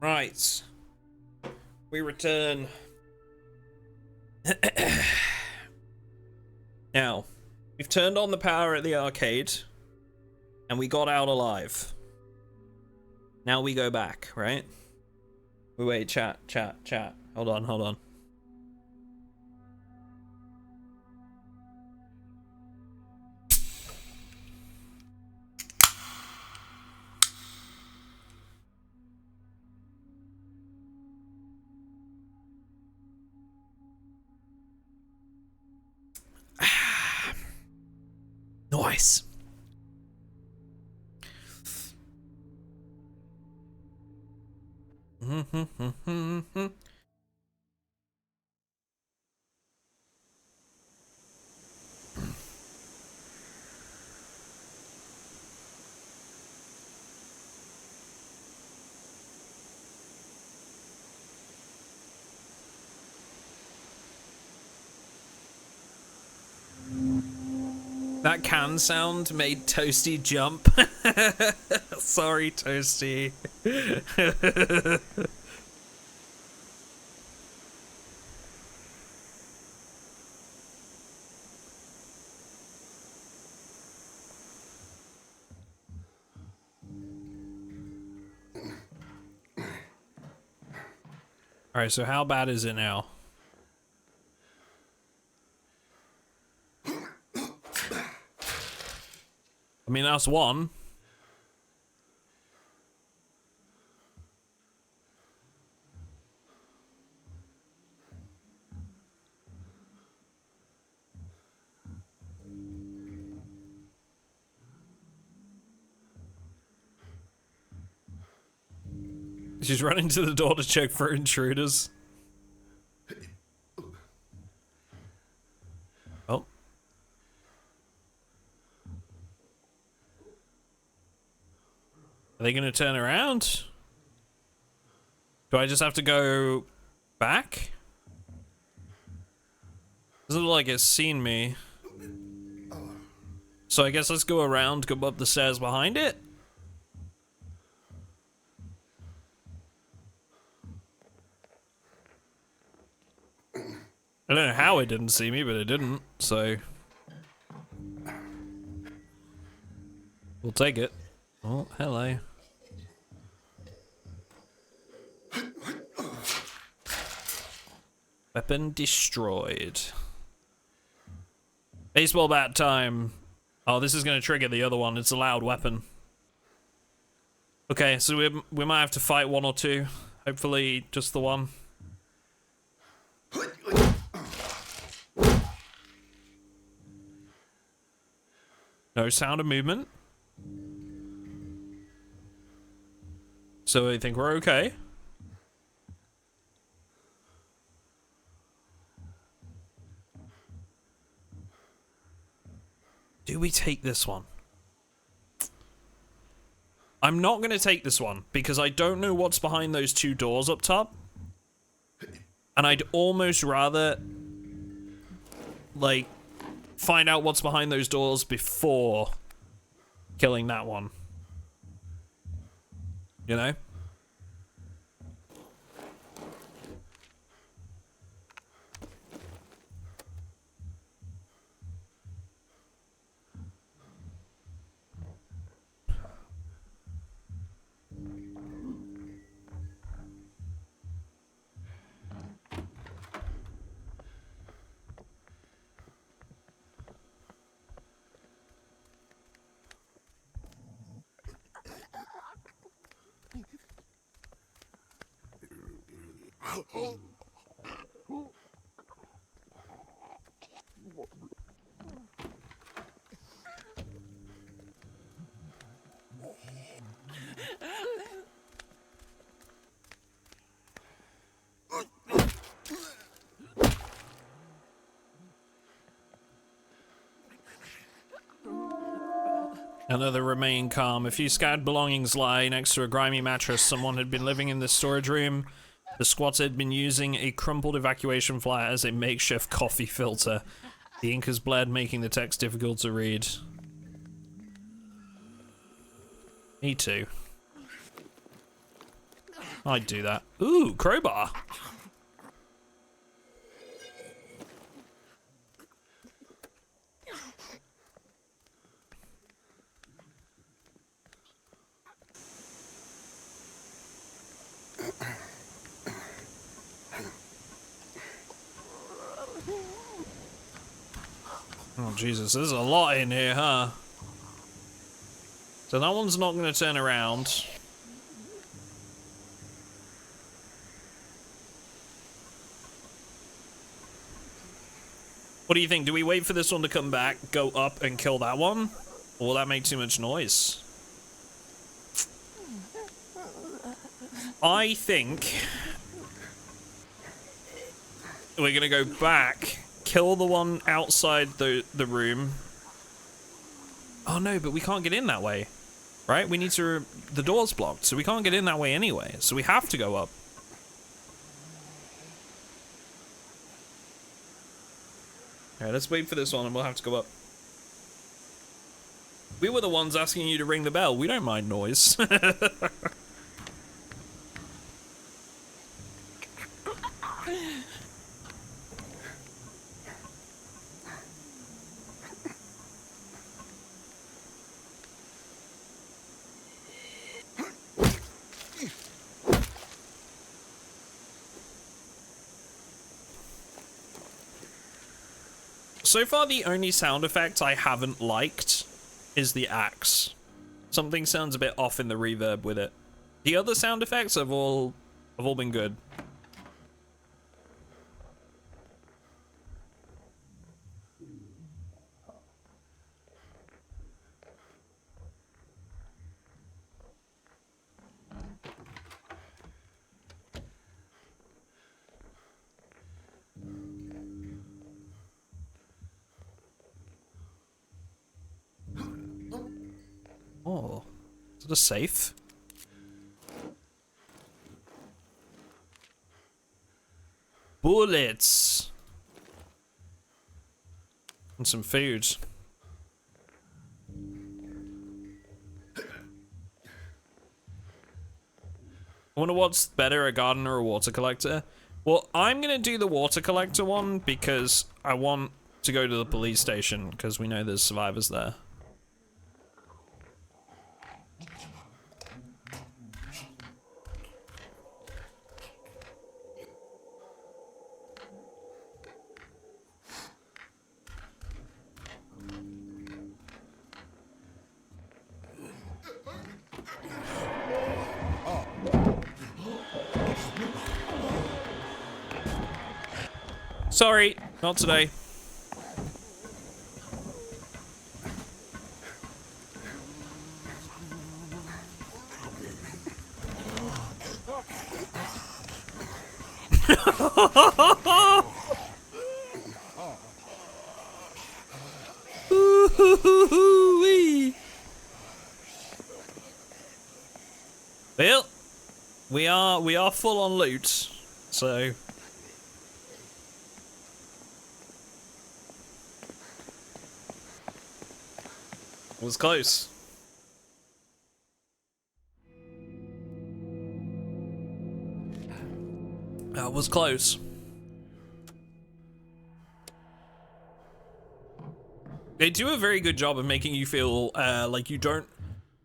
Right. We return. Now, we've turned on the power at the arcade, and we got out alive. Now we go back, right? Wait, chat. Hold on. Nice. That can sound made Toasty jump. Sorry, Toasty. Alright, so how bad is it now? I mean, that's one. She's running to the door to check for intruders. Are they gonna turn around? Do I just have to go back? Doesn't look like it's seen me. So I guess let's go around, go up the stairs behind it. I don't know how it didn't see me, but it didn't, so... We'll take it. Oh, hello. Weapon destroyed. Baseball bat time. Oh, this is going to trigger the other one. It's a loud weapon. Okay, so we might have to fight one or two. Hopefully, just the one. No sound of movement. So I think we're okay. Do we take this one? I'm not going to take this one because I don't know what's behind those two doors up top. And I'd almost rather, like, find out what's behind those doors before killing that one. You know? Another remain calm. A few scattered belongings lie next to a grimy mattress. Someone had been living in this storage room. The squatter had been using a crumpled evacuation flyer as a makeshift coffee filter. The ink has bled, making the text difficult to read. Me too. I'd do that. Ooh, crowbar. Oh, Jesus, there's a lot in here, huh? So that one's not going to turn around. What do you think? Do we wait for this one to come back, go up and kill that one? Or will that make too much noise? I think we're going to go back, kill the one outside the room. Oh no, but we can't get in that way, right? We need to, the door's blocked, so we can't get in that way anyway. So we have to go up. Alright, let's wait for this one and we'll have to go up. We were the ones asking you to ring the bell. We don't mind noise. So far, the only sound effect I haven't liked is the axe. Something sounds a bit off in the reverb with it. The other sound effects have all been good. Oh, is it a safe? bullets. And some food. I wonder what's better, a garden or a water collector? Well, I'm gonna do the water collector one because I want to go to the police station because we know there's survivors there. Sorry, not today. Well, we are full on loot, so was close. That was close. They do a very good job of making you feel like you don't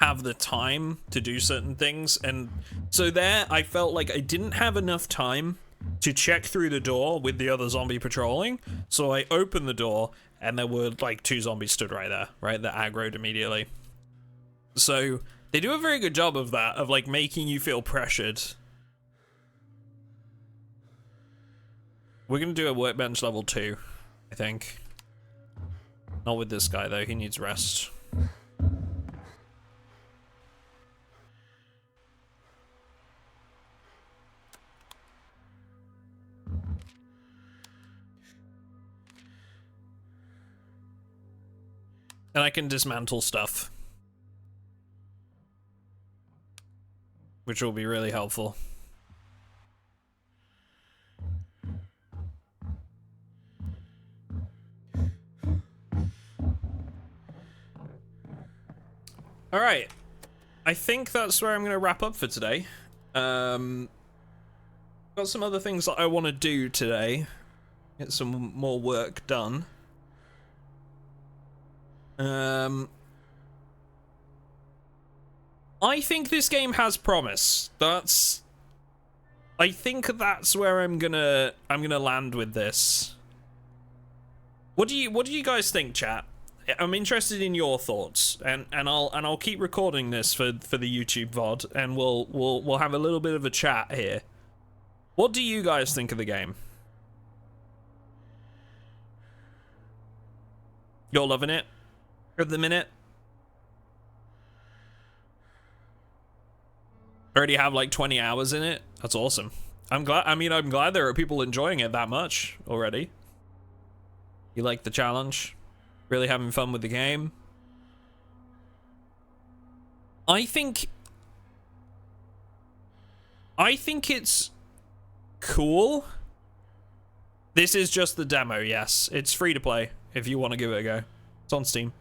have the time to do certain things, and so there I felt like I didn't have enough time to check through the door with the other zombie patrolling, so I opened the door and there were like 2 zombies stood right there, right, that aggroed immediately. So they do a very good job of that, of like making you feel pressured. We're gonna do a workbench level 2, I think. Not with this guy though, he needs rest. And I can dismantle stuff, which will be really helpful. All right, I think that's where I'm going to wrap up for today. Got some other things that I want to do today. Get some more work done. I think this game has promise. I think that's where I'm gonna land with this. What do you guys think, chat? I'm interested in your thoughts, and I'll keep recording this for the YouTube VOD, and we'll have a little bit of a chat here. What do you guys think of the game? You're loving it at the minute? Already have like 20 hours in it. That's awesome. I'm glad there are people enjoying it that much already. You like the challenge? Really having fun with the game? I think it's cool. This is just the demo, yes. It's free to play if you want to give it a go. It's on Steam.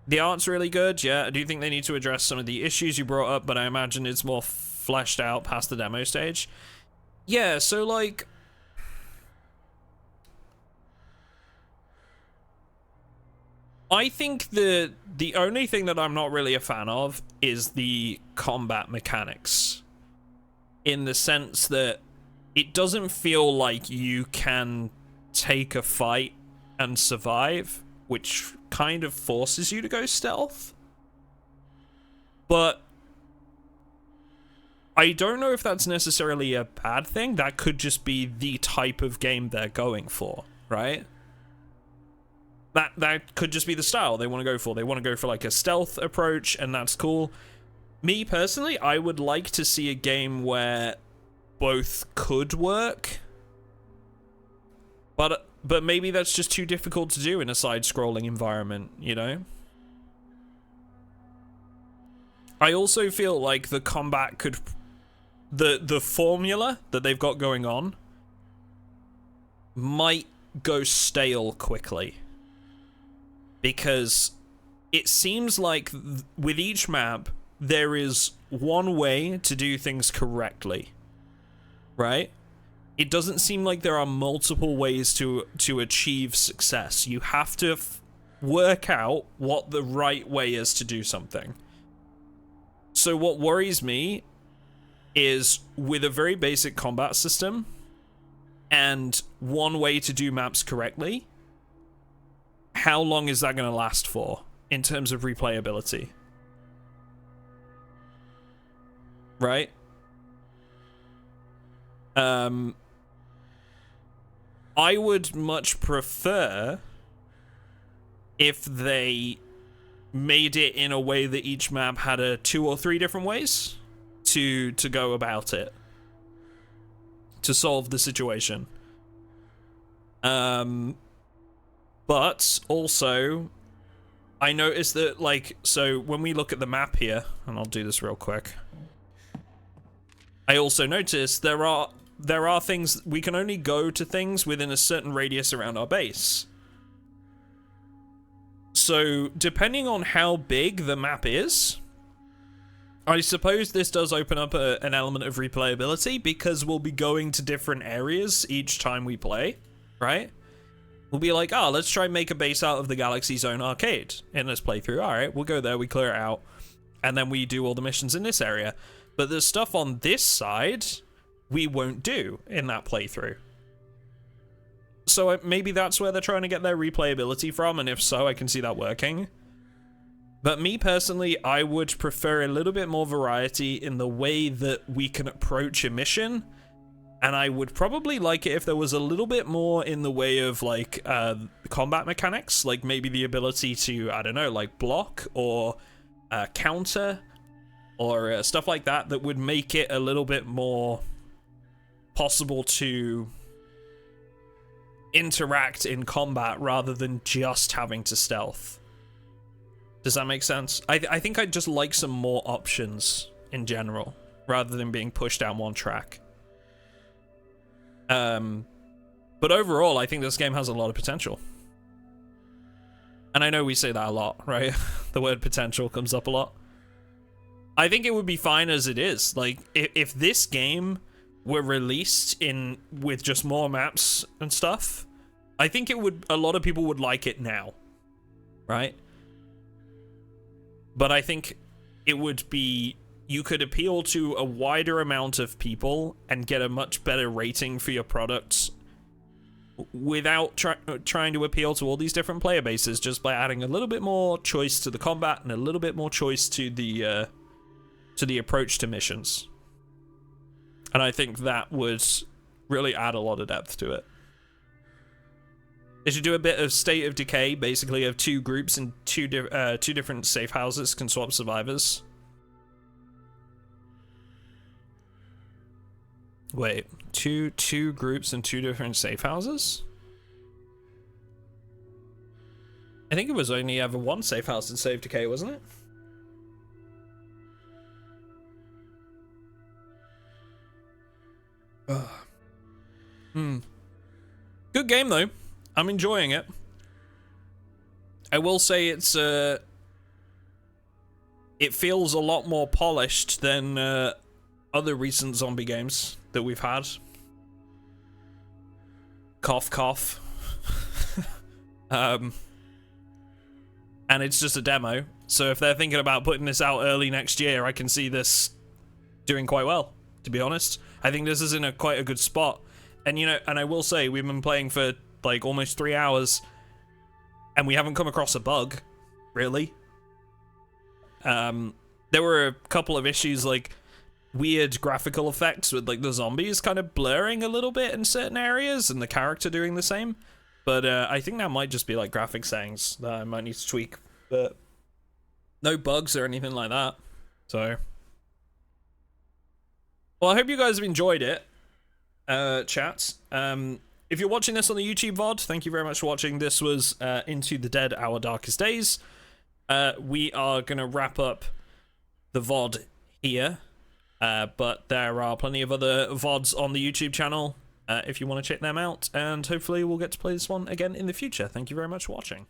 The art's really good, yeah. I do think they need to address some of the issues you brought up, but I imagine it's more fleshed out past the demo stage. Yeah, so like, I think the only thing that I'm not really a fan of is the combat mechanics, in the sense that it doesn't feel like you can take a fight and survive, which kind of forces you to go stealth. But I don't know if that's necessarily a bad thing. That could just be the type of game they're going for, right? That could just be the style they want to go for. They want to go for like a stealth approach, and that's cool. Me personally, I would like to see a game where both could work, but maybe that's just too difficult to do in a side-scrolling environment, you know? I also feel like the combat could the formula that they've got going on might go stale quickly, because it seems like with each map there is one way to do things correctly, right? It doesn't seem like there are multiple ways to achieve success. You have to work out what the right way is to do something. So what worries me is, with a very basic combat system and one way to do maps correctly, how long is that going to last for in terms of replayability? Right? I would much prefer if they made it in a way that each map had 2 or 3 different ways to go about it, to solve the situation. But also, I noticed that, like, so when we look at the map here, and I'll do this real quick, I also noticed there are things, we can only go to things within a certain radius around our base. So, depending on how big the map is, I suppose this does open up an element of replayability, because we'll be going to different areas each time we play, right? We'll be like, oh, let's try and make a base out of the Galaxy Zone arcade in this playthrough. Alright, we'll go there, we clear it out, and then we do all the missions in this area. But the stuff on this side, we won't do in that playthrough. So maybe that's where they're trying to get their replayability from, and if so, I can see that working. But me personally, I would prefer a little bit more variety in the way that we can approach a mission, and I would probably like it if there was a little bit more in the way of, like, combat mechanics, like maybe the ability to, I don't know, like block or counter or stuff like that, that would make it a little bit more possible to interact in combat rather than just having to stealth. Does that make sense? I think I'd just like some more options in general, rather than being pushed down one track. But overall, I think this game has a lot of potential. And I know we say that a lot, right? The word potential comes up a lot. I think it would be fine as it is. Like, if this game were released with just more maps and stuff, I think a lot of people would like it now, right? But I think it would be, you could appeal to a wider amount of people and get a much better rating for your products without trying to appeal to all these different player bases, just by adding a little bit more choice to the combat and a little bit more choice to the approach to missions. And I think that would really add a lot of depth to it. They should do a bit of State of Decay, basically, of 2 groups and two different safe houses can swap survivors. Wait, two groups and 2 different safe houses? I think it was only ever one safe house in State of Decay, wasn't it? Good game though. I'm enjoying it. I will say it feels a lot more polished than other recent zombie games that we've had. Cough cough. And it's just a demo, so if they're thinking about putting this out early next year, I can see this doing quite well, to be honest. I think this is in quite a good spot. And, you know, and I will say, we've been playing for, like, almost 3 hours, and we haven't come across a bug, really. There were a couple of issues, like, weird graphical effects with, like, the zombies kind of blurring a little bit in certain areas, and the character doing the same. But I think that might just be, like, graphic settings that I might need to tweak. But no bugs or anything like that. So, well, I hope you guys have enjoyed it. Chat. If you're watching this on the YouTube VOD, thank you very much for watching. This was Into the Dead, Our Darkest Days. We are going to wrap up the VOD here. But there are plenty of other VODs on the YouTube channel if you want to check them out, and hopefully we'll get to play this one again in the future. Thank you very much for watching.